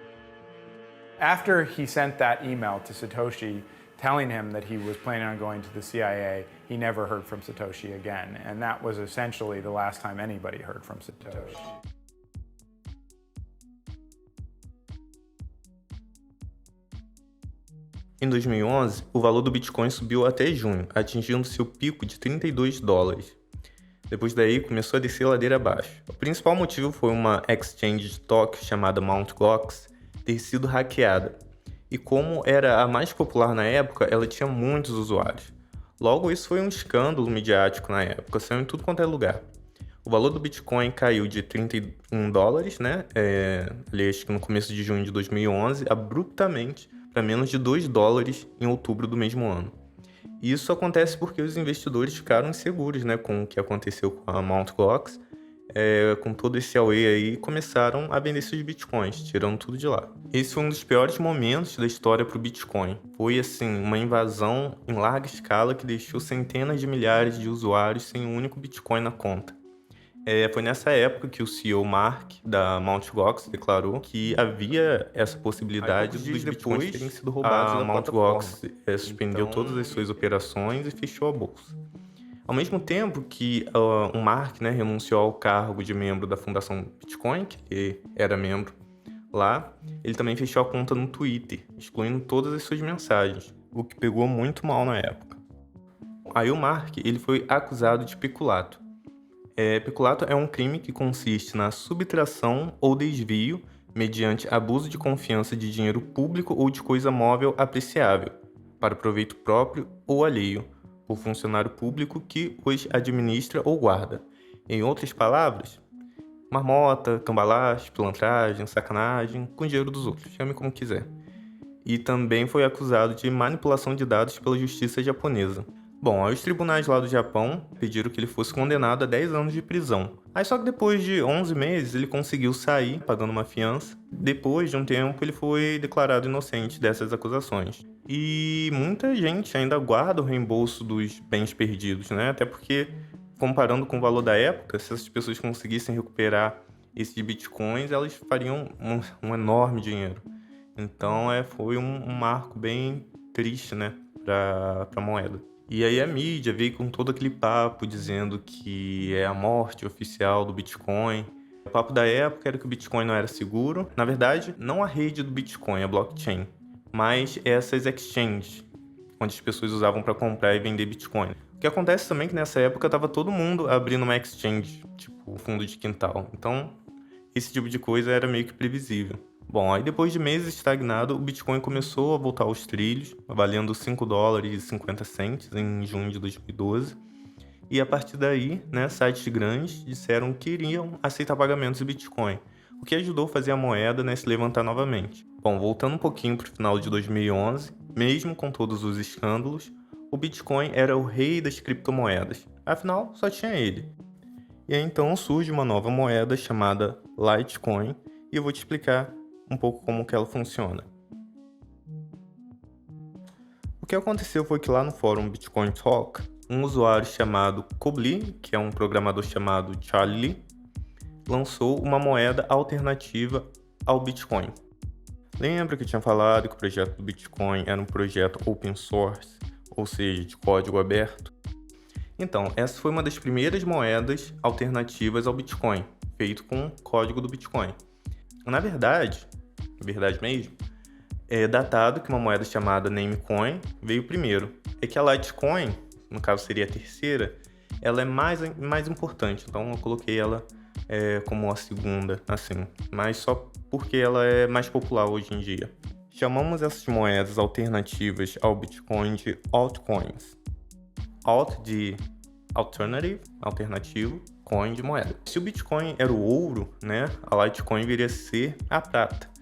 After he sent that email to Satoshi telling him that he was planning on going to the CIA, he never heard from Satoshi again, and that was essentially the last time anybody heard from Satoshi.
Em 2011, o valor do Bitcoin subiu até junho, atingindo seu pico de 32 dólares. Depois daí, começou a descer ladeira abaixo. O principal motivo foi uma exchange de Tóquio chamada Mt. Gox ter sido hackeada. E como era a mais popular na época, ela tinha muitos usuários. Logo, isso foi um escândalo midiático na época, saiu em tudo quanto é lugar. O valor do Bitcoin caiu de 31 dólares, né? Ali, acho que no começo de junho de 2011, abruptamente, para menos de 2 dólares em outubro do mesmo ano. Isso acontece porque os investidores ficaram inseguros, né, com o que aconteceu com a Mt. Gox, com todo esse auê aí, e começaram a vender seus bitcoins, tirando tudo de lá. Esse foi um dos piores momentos da história para o Bitcoin. Foi, assim, uma invasão em larga escala que deixou centenas de milhares de usuários sem um único Bitcoin na conta. Foi nessa época que o CEO Mark, da Mt. Gox, declarou que havia essa possibilidade dos bitcoins terem sido roubados. A Mt. Gox suspendeu todas as suas operações e fechou a bolsa. Ao mesmo tempo que o Mark, né, renunciou ao cargo de membro da Fundação Bitcoin, que ele era membro lá, ele também fechou a conta no Twitter, excluindo todas as suas mensagens, o que pegou muito mal na época. Aí o Mark, ele foi acusado de peculato. Peculato é um crime que consiste na subtração ou desvio mediante abuso de confiança de dinheiro público ou de coisa móvel apreciável, para proveito próprio ou alheio, por funcionário público que os administra ou guarda. Em outras palavras, marmota, cambalache, pilantragem, sacanagem, com dinheiro dos outros, chame como quiser. E também foi acusado de manipulação de dados pela justiça japonesa. Bom, aí os tribunais lá do Japão pediram que ele fosse condenado a 10 anos de prisão. Aí só que depois de 11 meses ele conseguiu sair, pagando uma fiança. Depois de um tempo ele foi declarado inocente dessas acusações. E muita gente ainda guarda o reembolso dos bens perdidos, né? Até porque, comparando com o valor da época, se essas pessoas conseguissem recuperar esses bitcoins, elas fariam um enorme dinheiro. Então foi um marco bem triste, né, para a moeda. E aí a mídia veio com todo aquele papo dizendo que é a morte oficial do Bitcoin. O papo da época era que o Bitcoin não era seguro. Na verdade, não a rede do Bitcoin, a blockchain, mas essas exchanges, onde as pessoas usavam para comprar e vender Bitcoin. O que acontece também é que nessa época estava todo mundo abrindo uma exchange, tipo fundo de quintal. Então, esse tipo de coisa era meio que previsível. Bom, aí depois de meses estagnado, o Bitcoin começou a voltar aos trilhos, valendo $5,50 em junho de 2012. E a partir daí, né, sites grandes disseram que iriam aceitar pagamentos de Bitcoin, o que ajudou a fazer a moeda, né, se levantar novamente. Bom, voltando um pouquinho para o final de 2011, mesmo com todos os escândalos, o Bitcoin era o rei das criptomoedas. Afinal, só tinha ele. E aí então surge uma nova moeda chamada Litecoin, e eu vou te explicar um pouco como que ela funciona. O que aconteceu foi que lá no fórum Bitcoin Talk, um usuário chamado Kobli, que é um programador chamado Charlie, lançou uma moeda alternativa ao Bitcoin. Lembra que eu tinha falado que o projeto do Bitcoin era um projeto open source, ou seja, de código aberto? Então, essa foi uma das primeiras moedas alternativas ao Bitcoin, feito com o código do Bitcoin. Na verdade mesmo, é datado que uma moeda chamada Namecoin veio primeiro. É que a Litecoin, no caso seria a terceira, ela é mais importante, então eu coloquei ela como a segunda, assim, mas só porque ela é mais popular hoje em dia. Chamamos essas moedas alternativas ao Bitcoin de altcoins. Alt de alternative, alternativo, coin de moeda. Se o Bitcoin era o ouro, né, a Litecoin viria a ser a prata.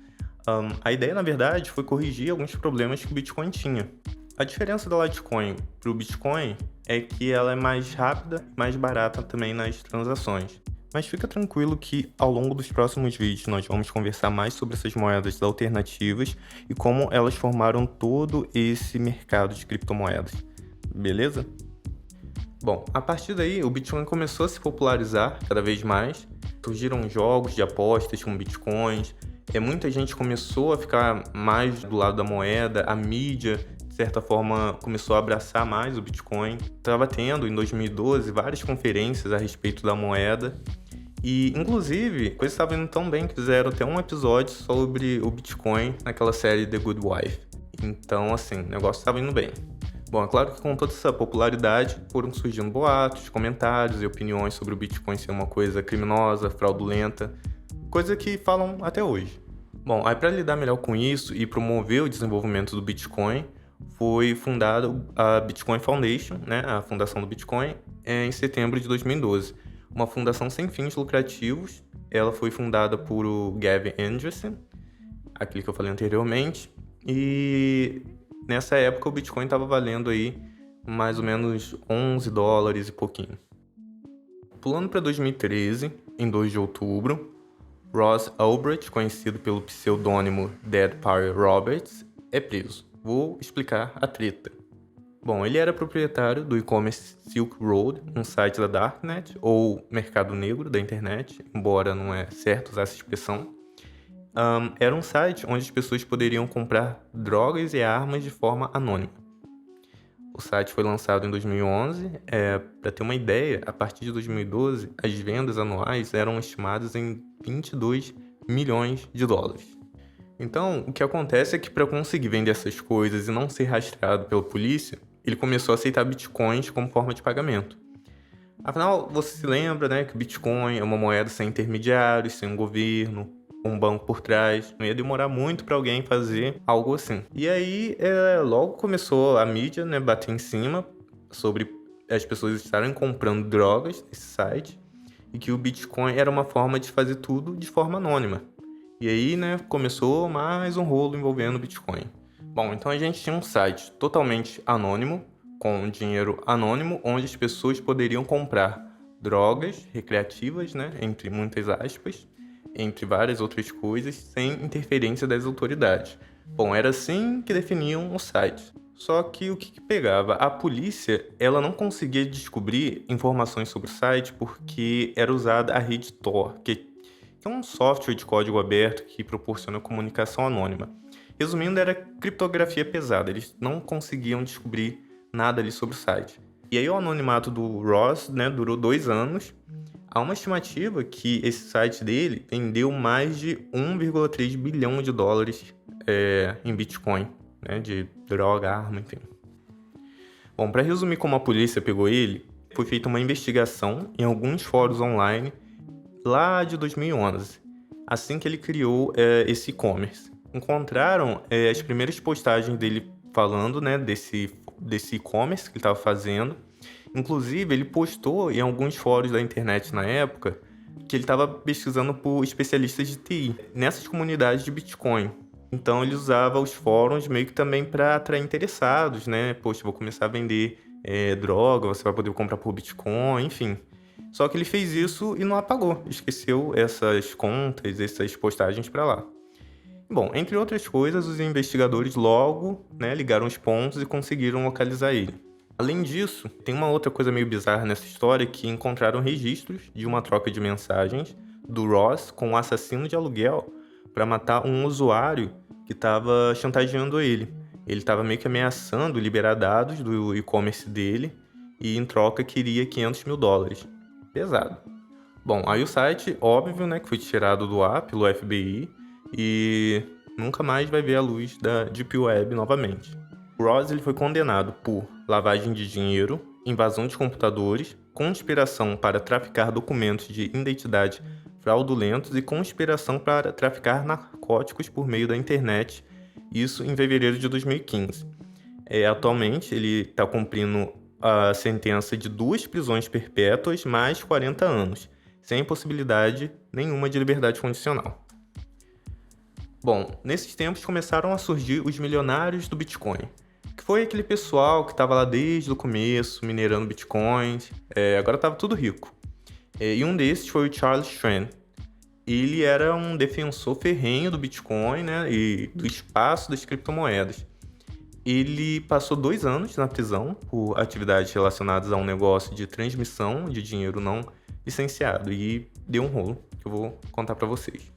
A ideia, na verdade, foi corrigir alguns problemas que o Bitcoin tinha. A diferença da Litecoin para o Bitcoin é que ela é mais rápida e mais barata também nas transações. Mas fica tranquilo que ao longo dos próximos vídeos nós vamos conversar mais sobre essas moedas alternativas e como elas formaram todo esse mercado de criptomoedas. Beleza? Bom, a partir daí o Bitcoin começou a se popularizar cada vez mais. Surgiram jogos de apostas com Bitcoins. Muita gente começou a ficar mais do lado da moeda, a mídia, de certa forma, começou a abraçar mais o Bitcoin. Estava tendo, em 2012, várias conferências a respeito da moeda. E, inclusive, a coisa estava indo tão bem que fizeram até um episódio sobre o Bitcoin naquela série The Good Wife. Então, assim, o negócio estava indo bem. Bom, é claro que com toda essa popularidade foram surgindo boatos, comentários e opiniões sobre o Bitcoin ser uma coisa criminosa, fraudulenta, coisa que falam até hoje. Bom, aí para lidar melhor com isso e promover o desenvolvimento do Bitcoin, foi fundada a Bitcoin Foundation, né, a fundação do Bitcoin, em setembro de 2012. Uma fundação sem fins lucrativos. Ela foi fundada por o Gavin Andresen, aquele que eu falei anteriormente, e nessa época o Bitcoin estava valendo aí mais ou menos $11 e pouquinho. Pulando para 2013, em 2 de outubro, Ross Ulbricht, conhecido pelo pseudônimo Dead Power Roberts, é preso. Vou explicar a treta. Bom, ele era proprietário do e-commerce Silk Road, um site da Darknet, ou mercado negro da internet, embora não é certo usar essa expressão. Era um site onde as pessoas poderiam comprar drogas e armas de forma anônima. O site foi lançado em 2011. Para ter uma ideia, a partir de 2012, as vendas anuais eram estimadas em 22 milhões de dólares. Então, o que acontece é que para conseguir vender essas coisas e não ser rastreado pela polícia, ele começou a aceitar bitcoins como forma de pagamento. Afinal, você se lembra, né, que Bitcoin é uma moeda sem intermediários, sem um governo, um banco por trás. Não ia demorar muito para alguém fazer algo assim. E aí, logo começou a mídia, né, bater em cima sobre as pessoas estarem comprando drogas nesse site e que o Bitcoin era uma forma de fazer tudo de forma anônima. E aí, né, começou mais um rolo envolvendo o Bitcoin. Bom, então a gente tinha um site totalmente anônimo, com dinheiro anônimo, onde as pessoas poderiam comprar drogas recreativas, né, entre muitas aspas, entre várias outras coisas, sem interferência das autoridades. Bom, era assim que definiam o site. Só que o que pegava? A polícia, ela não conseguia descobrir informações sobre o site porque era usada a rede Tor, que é um software de código aberto que proporciona comunicação anônima. Resumindo, era criptografia pesada, eles não conseguiam descobrir nada ali sobre o site. E aí o anonimato do Ross, né, durou 2 anos. Há uma estimativa que esse site dele vendeu mais de 1,3 bilhão de dólares em Bitcoin, né, de droga, arma, enfim. Bom, para resumir como a polícia pegou ele, foi feita uma investigação em alguns fóruns online lá de 2011, assim que ele criou esse e-commerce. Encontraram as primeiras postagens dele falando, né, desse e-commerce que ele estava fazendo. Inclusive, ele postou em alguns fóruns da internet na época que ele estava pesquisando por especialistas de TI nessas comunidades de Bitcoin. Então, ele usava os fóruns meio que também para atrair interessados, né? Poxa, vou começar a vender droga, você vai poder comprar por Bitcoin, enfim. Só que ele fez isso e não apagou, esqueceu essas contas, essas postagens para lá. Bom, entre outras coisas, os investigadores logo, né, ligaram os pontos e conseguiram localizar ele. Além disso, tem uma outra coisa meio bizarra nessa história, que encontraram registros de uma troca de mensagens do Ross com um assassino de aluguel para matar um usuário que estava chantageando ele. Ele estava meio que ameaçando liberar dados do e-commerce dele e em troca queria 500 mil dólares. Pesado. Bom, aí o site, óbvio, né, que foi tirado do ar pelo FBI e nunca mais vai ver a luz da Deep Web novamente. O Ross ele foi condenado por lavagem de dinheiro, invasão de computadores, conspiração para traficar documentos de identidade fraudulentos e conspiração para traficar narcóticos por meio da internet, isso em fevereiro de 2015. Atualmente ele está cumprindo a sentença de 2 prisões perpétuas mais 40 anos, sem possibilidade nenhuma de liberdade condicional. Bom, nesses tempos começaram a surgir os milionários do Bitcoin, que foi aquele pessoal que estava lá desde o começo, minerando bitcoins, agora estava tudo rico. E um desses foi o Charles Schwab. Ele era um defensor ferrenho do Bitcoin, né, e do espaço das criptomoedas. Ele passou 2 anos na prisão por atividades relacionadas a um negócio de transmissão de dinheiro não licenciado e deu um rolo que eu vou contar para vocês.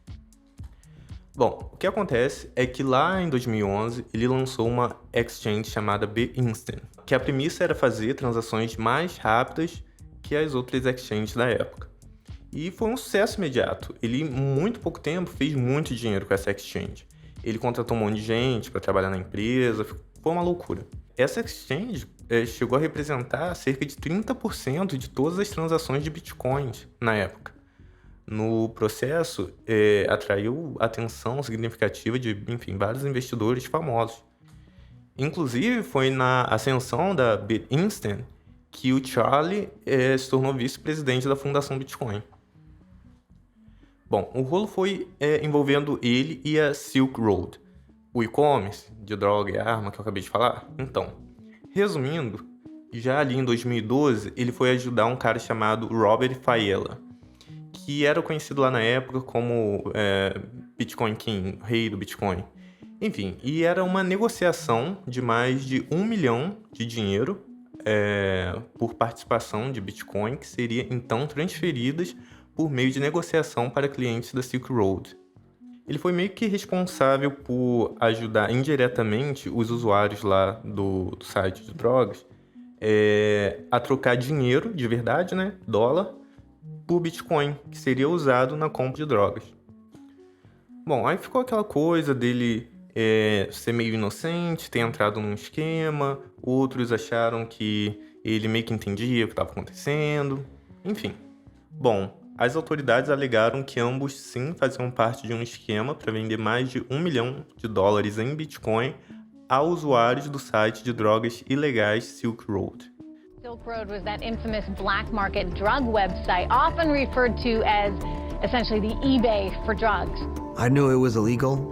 Bom, o que acontece é que lá em 2011 ele lançou uma exchange chamada BitInstant, que a premissa era fazer transações mais rápidas que as outras exchanges da época. E foi um sucesso imediato. Ele, em muito pouco tempo, fez muito dinheiro com essa exchange. Ele contratou um monte de gente para trabalhar na empresa, foi uma loucura. Essa exchange chegou a representar cerca de 30% de todas as transações de bitcoins na época. No processo, atraiu atenção significativa de, enfim, vários investidores famosos. Inclusive, foi na ascensão da BitInstant que o Charlie se tornou vice-presidente da Fundação Bitcoin. Bom, o rolo foi envolvendo ele e a Silk Road, o e-commerce de droga e arma que eu acabei de falar. Então, resumindo, já ali em 2012, ele foi ajudar um cara chamado Robert Fiella, que era conhecido lá na época como Bitcoin King, rei do Bitcoin. Enfim, e era uma negociação de mais de 1 milhão de dinheiro por participação de Bitcoin, que seria então transferidas por meio de negociação para clientes da Silk Road. Ele foi meio que responsável por ajudar indiretamente os usuários lá do site de drogas a trocar dinheiro de verdade, né, dólar, por Bitcoin, que seria usado na compra de drogas. Bom, aí ficou aquela coisa dele ser meio inocente, ter entrado num esquema, outros acharam que ele meio que entendia o que estava acontecendo, enfim. Bom, as autoridades alegaram que ambos sim faziam parte de um esquema para vender mais de $1 milhão em Bitcoin a usuários do site de drogas ilegais Silk Road.
Silk Road was that infamous black market drug website, often referred to as essentially the eBay for drugs.
I knew it was illegal,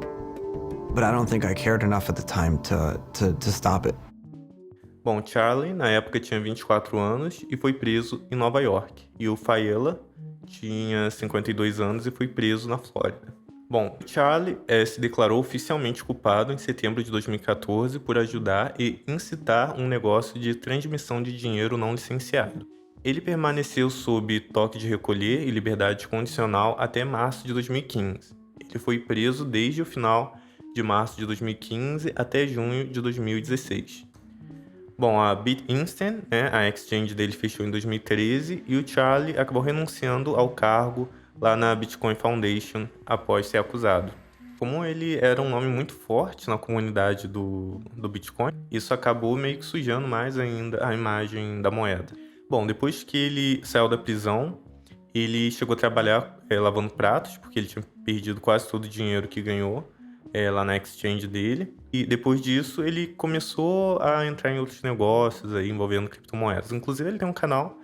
but I don't think I cared enough at the time to stop it.
Bom, Charlie, na época, tinha 24 anos e foi preso em Nova York. E o Faella tinha 52 anos e foi preso na Flórida. Bom, Charlie se declarou oficialmente culpado em setembro de 2014 por ajudar e incitar um negócio de transmissão de dinheiro não licenciado. Ele permaneceu sob toque de recolher e liberdade condicional até março de 2015. Ele foi preso desde o final de março de 2015 até junho de 2016. Bom, a BitInstant, a exchange dele fechou em 2013 e o Charlie acabou renunciando ao cargo lá na Bitcoin Foundation após ser acusado. Como ele era um nome muito forte na comunidade do Bitcoin, isso acabou meio que sujando mais ainda a imagem da moeda. Bom, depois que ele saiu da prisão, ele chegou a trabalhar lavando pratos, porque ele tinha perdido quase todo o dinheiro que ganhou lá na exchange dele. E depois disso, ele começou a entrar em outros negócios aí, envolvendo criptomoedas. Inclusive, ele tem um canal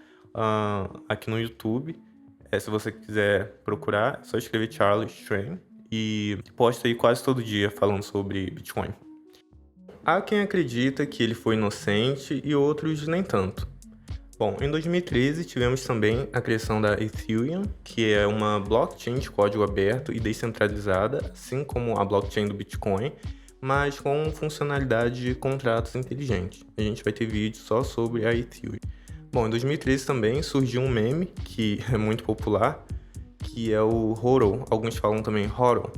aqui no YouTube. Se você quiser procurar, é só escrever Charlie Strain. E posta aí quase todo dia falando sobre Bitcoin. Há quem acredita que ele foi inocente e outros nem tanto. Bom, em 2013 tivemos também a criação da Ethereum, que é uma blockchain de código aberto e descentralizada, assim como a blockchain do Bitcoin, mas com funcionalidade de contratos inteligentes. A gente vai ter vídeo só sobre a Ethereum. Bom, em 2013 também surgiu um meme que é muito popular, que é o HODL, alguns falam também HODL,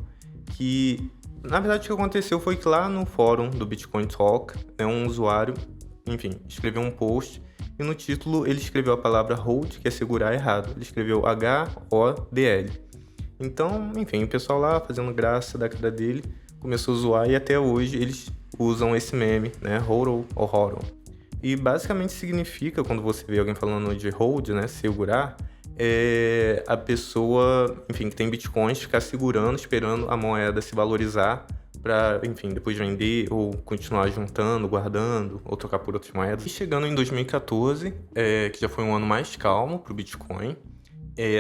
que na verdade o que aconteceu foi que lá no fórum do Bitcoin Talk, um usuário, escreveu um post e no título ele escreveu a palavra hold, que é segurar, errado. Ele escreveu HODL. Então, o pessoal lá fazendo graça da cara dele começou a zoar e até hoje eles usam esse meme, HODL ou HODL. E basicamente significa, quando você vê alguém falando de hold, segurar, a pessoa, que tem bitcoins, ficar segurando, esperando a moeda se valorizar para, depois vender ou continuar juntando, guardando ou trocar por outras moedas. E chegando em 2014, que já foi um ano mais calmo para o Bitcoin,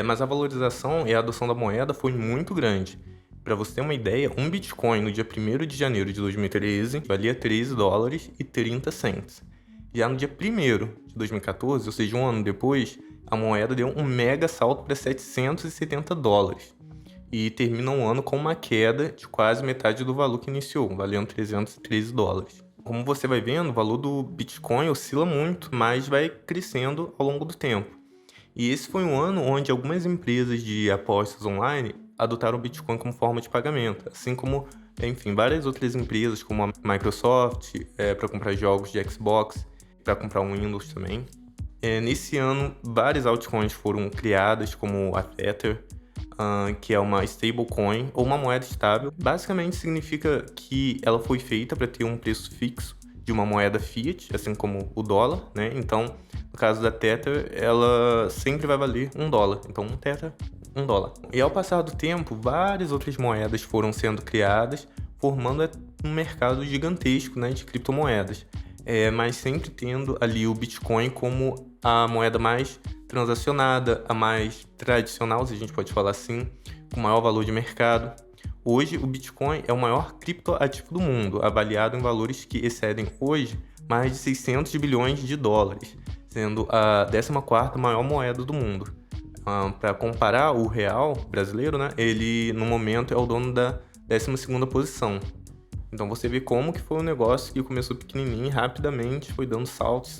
mas a valorização e a adoção da moeda foi muito grande. Para você ter uma ideia, um Bitcoin no dia 1º de janeiro de 2013 valia $13,30. Já no dia 1º de 2014, ou seja, um ano depois, a moeda deu um mega salto para $770. E termina um ano com uma queda de quase metade do valor que iniciou, valendo $313. Como você vai vendo, o valor do Bitcoin oscila muito, mas vai crescendo ao longo do tempo. E esse foi um ano onde algumas empresas de apostas online adotaram o Bitcoin como forma de pagamento, assim como, várias outras empresas, como a Microsoft, para comprar jogos de Xbox, para comprar um Windows também. Nesse ano, várias altcoins foram criadas, como a Tether, que é uma stablecoin ou uma moeda estável. Basicamente significa que ela foi feita para ter um preço fixo de uma moeda fiat, assim como o dólar, Então, no caso da Tether, ela sempre vai valer $1. Então, um Tether, $1. E ao passar do tempo, várias outras moedas foram sendo criadas, formando um mercado gigantesco, de criptomoedas. Mas sempre tendo ali o Bitcoin como a moeda mais transacionada, a mais tradicional, se a gente pode falar assim, com maior valor de mercado. Hoje, o Bitcoin é o maior criptoativo do mundo, avaliado em valores que excedem hoje mais de $600 bilhões, sendo a 14ª maior moeda do mundo. Para comparar, o real brasileiro, ele no momento é o dono da 12ª posição. Então você vê como que foi um negócio que começou pequenininho e rapidamente foi dando saltos,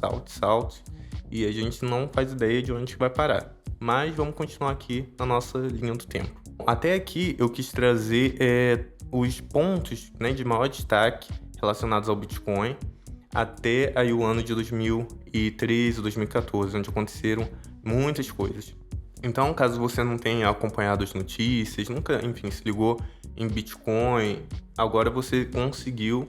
e a gente não faz ideia de onde vai parar. Mas vamos continuar aqui na nossa linha do tempo. Até aqui eu quis trazer os pontos, né, de maior destaque relacionados ao Bitcoin até aí o ano de 2013, 2014, onde aconteceram muitas coisas. Então, caso você não tenha acompanhado as notícias, nunca, enfim, se ligou em Bitcoin, agora você conseguiu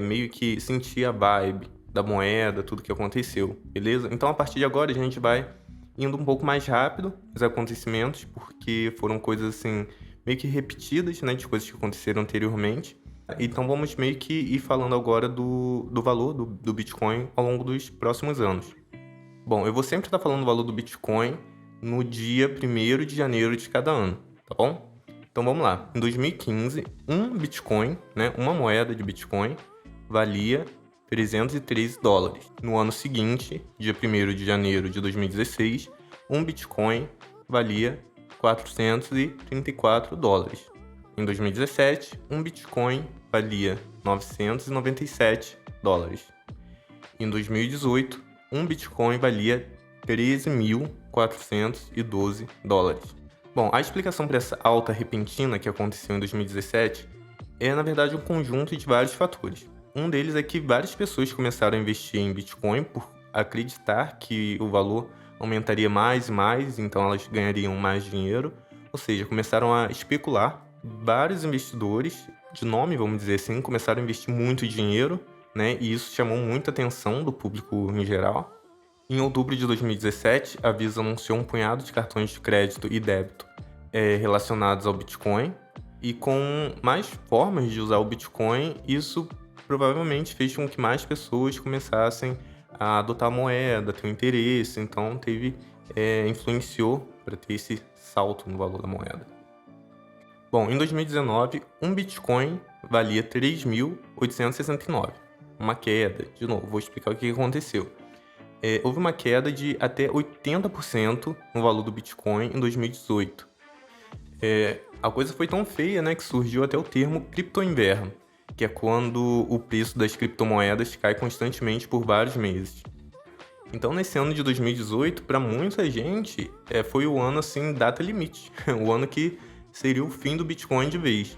meio que sentir a vibe da moeda, tudo que aconteceu, beleza? Então, a partir de agora, a gente vai indo um pouco mais rápido os acontecimentos, porque foram coisas assim, meio que repetidas, né, de coisas que aconteceram anteriormente. Então vamos meio que ir falando agora do valor do Bitcoin ao longo dos próximos anos. Bom, eu vou sempre estar falando do valor do Bitcoin no dia 1º de janeiro de cada ano, tá bom? Então vamos lá. Em 2015, um Bitcoin, né, uma moeda de Bitcoin, valia $313. No ano seguinte, dia 1º de janeiro de 2016, um Bitcoin valia $434. Em 2017, um Bitcoin valia $997. Em 2018, um Bitcoin valia $13.412. Bom, a explicação para essa alta repentina que aconteceu em 2017 é, na verdade, um conjunto de vários fatores. Um deles é que várias pessoas começaram a investir em Bitcoin por acreditar que o valor aumentaria mais e mais, então elas ganhariam mais dinheiro, ou seja, começaram a especular. Vários investidores de nome, vamos dizer assim, começaram a investir muito dinheiro, né? E isso chamou muita atenção do público em geral. Em outubro de 2017, a Visa anunciou um punhado de cartões de crédito e débito relacionados ao Bitcoin. E com mais formas de usar o Bitcoin, isso provavelmente fez com que mais pessoas começassem a adotar a moeda, ter um interesse. Então, influenciou para ter esse salto no valor da moeda. Bom, em 2019, um Bitcoin valia 3.869. Uma queda. De novo, vou explicar o que aconteceu. Houve uma queda de até 80% no valor do Bitcoin em 2018. A coisa foi tão feia, né, que surgiu até o termo criptoinverno, que é quando o preço das criptomoedas cai constantemente por vários meses. Então, nesse ano de 2018, para muita gente, foi o ano, assim, data limite. O ano que seria o fim do Bitcoin de vez.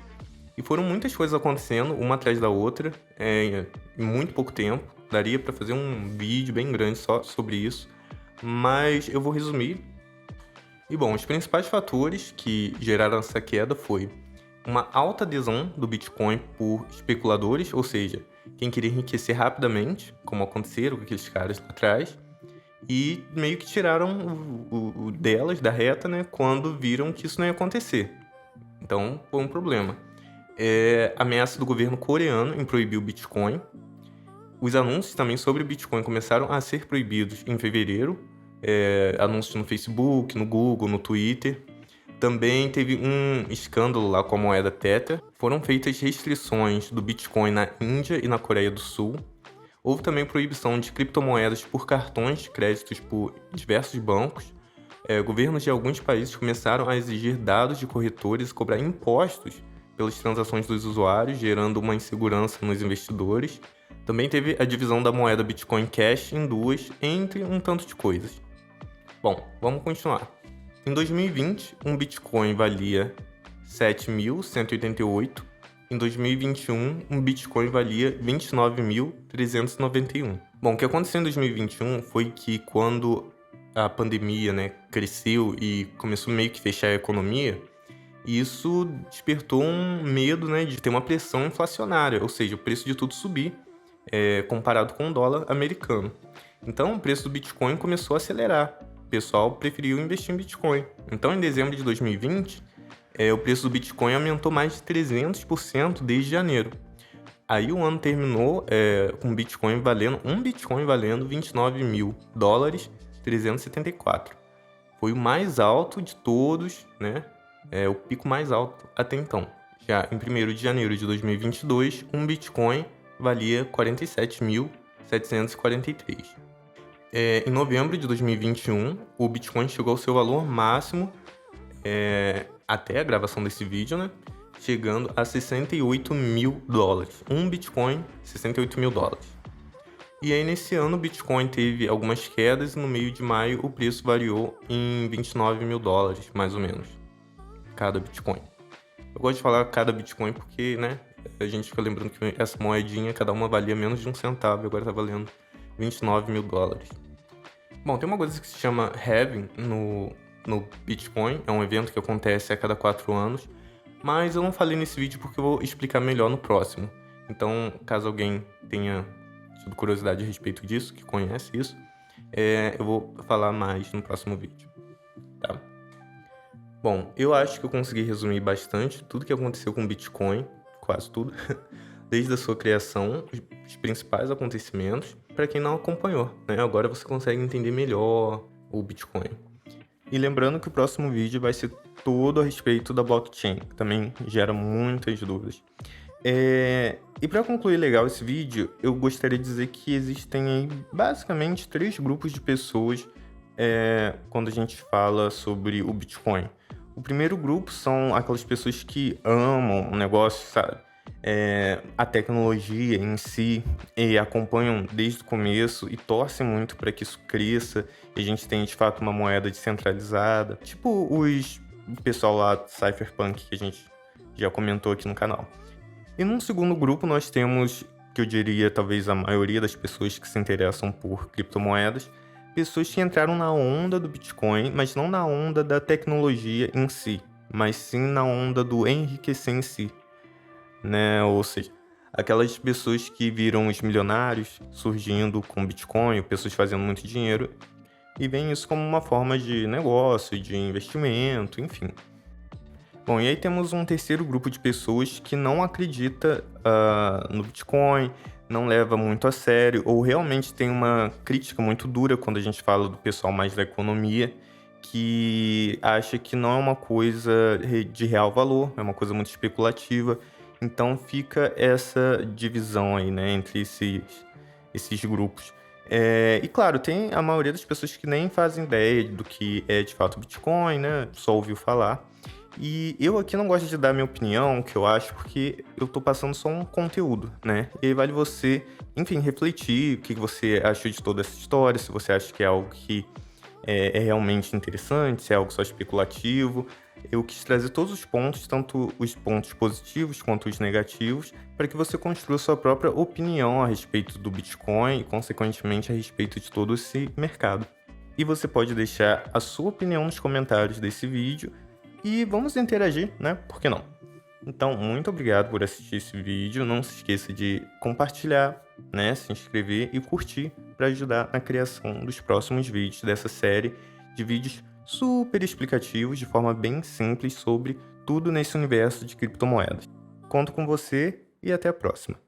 E foram muitas coisas acontecendo, uma atrás da outra, em muito pouco tempo. Daria para fazer um vídeo bem grande só sobre isso, mas eu vou resumir. E bom, os principais fatores que geraram essa queda foi uma alta adesão do Bitcoin por especuladores, ou seja, quem queria enriquecer rapidamente, como aconteceram com aqueles caras lá atrás, e meio que tiraram o delas da reta, né, quando viram que isso não ia acontecer. Então, foi um problema. A ameaça do governo coreano em proibir o Bitcoin. Os anúncios também sobre o Bitcoin começaram a ser proibidos em fevereiro. Anúncios no Facebook, no Google, no Twitter. Também teve um escândalo lá com a moeda Tether. Foram feitas restrições do Bitcoin na Índia e na Coreia do Sul. Houve também proibição de criptomoedas por cartões de créditos por diversos bancos. Governos de alguns países começaram a exigir dados de corretores e cobrar impostos pelas transações dos usuários, gerando uma insegurança nos investidores. Também teve a divisão da moeda Bitcoin Cash em duas, entre um tanto de coisas. Bom, vamos continuar. Em 2020, um Bitcoin valia 7.188. Em 2021, um Bitcoin valia 29.391. Bom, o que aconteceu em 2021 foi que quando a pandemia, né, cresceu e começou meio que fechar a economia, isso despertou um medo, né, de ter uma pressão inflacionária, ou seja, o preço de tudo subir comparado com o dólar americano. Então, o preço do Bitcoin começou a acelerar. O pessoal preferiu investir em Bitcoin. Então, em dezembro de 2020, o preço do Bitcoin aumentou mais de 300% desde janeiro. Aí o ano terminou com um Bitcoin valendo $29.000.374. Foi o mais alto de todos, né? O pico mais alto até então. Já em 1º de janeiro de 2022, um Bitcoin valia 47.743. Em novembro de 2021, o Bitcoin chegou ao seu valor máximo até a gravação desse vídeo, né? Chegando a $68 mil. Um Bitcoin, $68 mil. E aí, nesse ano, o Bitcoin teve algumas quedas e no meio de maio o preço variou em $29 mil, mais ou menos. cada Bitcoin. Eu gosto de falar cada Bitcoin porque, né, a gente fica lembrando que essa moedinha, cada uma valia menos de 1 centavo, e agora tá valendo 29 mil dólares. Bom, tem uma coisa que se chama halving no Bitcoin, é um evento que acontece a cada 4 anos, mas eu não falei nesse vídeo porque eu vou explicar melhor no próximo. Então, caso alguém tenha tido curiosidade a respeito disso, que conhece isso, eu vou falar mais no próximo vídeo, tá? Bom, eu acho que eu consegui resumir bastante tudo que aconteceu com o Bitcoin, quase tudo, desde a sua criação, os principais acontecimentos, para quem não acompanhou, né? Agora você consegue entender melhor o Bitcoin. E lembrando que o próximo vídeo vai ser todo a respeito da blockchain, que também gera muitas dúvidas. E para concluir legal esse vídeo, eu gostaria de dizer que existem aí, basicamente 3 grupos de pessoas quando a gente fala sobre o Bitcoin. O primeiro grupo são aquelas pessoas que amam o negócio, sabe? A tecnologia em si, e acompanham desde o começo e torcem muito para que isso cresça e a gente tenha de fato uma moeda descentralizada, tipo o pessoal lá Cypherpunk que a gente já comentou aqui no canal. E num segundo grupo nós temos, que eu diria talvez a maioria das pessoas que se interessam por criptomoedas, pessoas que entraram na onda do Bitcoin, mas não na onda da tecnologia em si, mas sim na onda do enriquecer em si, né? Ou seja, aquelas pessoas que viram os milionários surgindo com Bitcoin, pessoas fazendo muito dinheiro, e veem isso como uma forma de negócio, de investimento, enfim. Bom, e aí temos um terceiro grupo de pessoas que não acredita no Bitcoin, não leva muito a sério, ou realmente tem uma crítica muito dura quando a gente fala do pessoal mais da economia, que acha que não é uma coisa de real valor, é uma coisa muito especulativa. Então fica essa divisão aí, né, entre esses grupos. E claro, tem a maioria das pessoas que nem fazem ideia do que é de fato Bitcoin, né, só ouviu falar. E eu aqui não gosto de dar minha opinião, o que eu acho, porque eu tô passando só um conteúdo, né? E aí vale você, enfim, refletir o que você achou de toda essa história, se você acha que é algo que é realmente interessante, se é algo só especulativo. Eu quis trazer todos os pontos, tanto os pontos positivos quanto os negativos, para que você construa sua própria opinião a respeito do Bitcoin e, consequentemente, a respeito de todo esse mercado. E você pode deixar a sua opinião nos comentários desse vídeo e vamos interagir, né? Por que não? Então, muito obrigado por assistir esse vídeo. Não se esqueça de compartilhar, né? Se inscrever e curtir para ajudar na criação dos próximos vídeos dessa série de vídeos super explicativos, de forma bem simples, sobre tudo nesse universo de criptomoedas. Conto com você e até a próxima.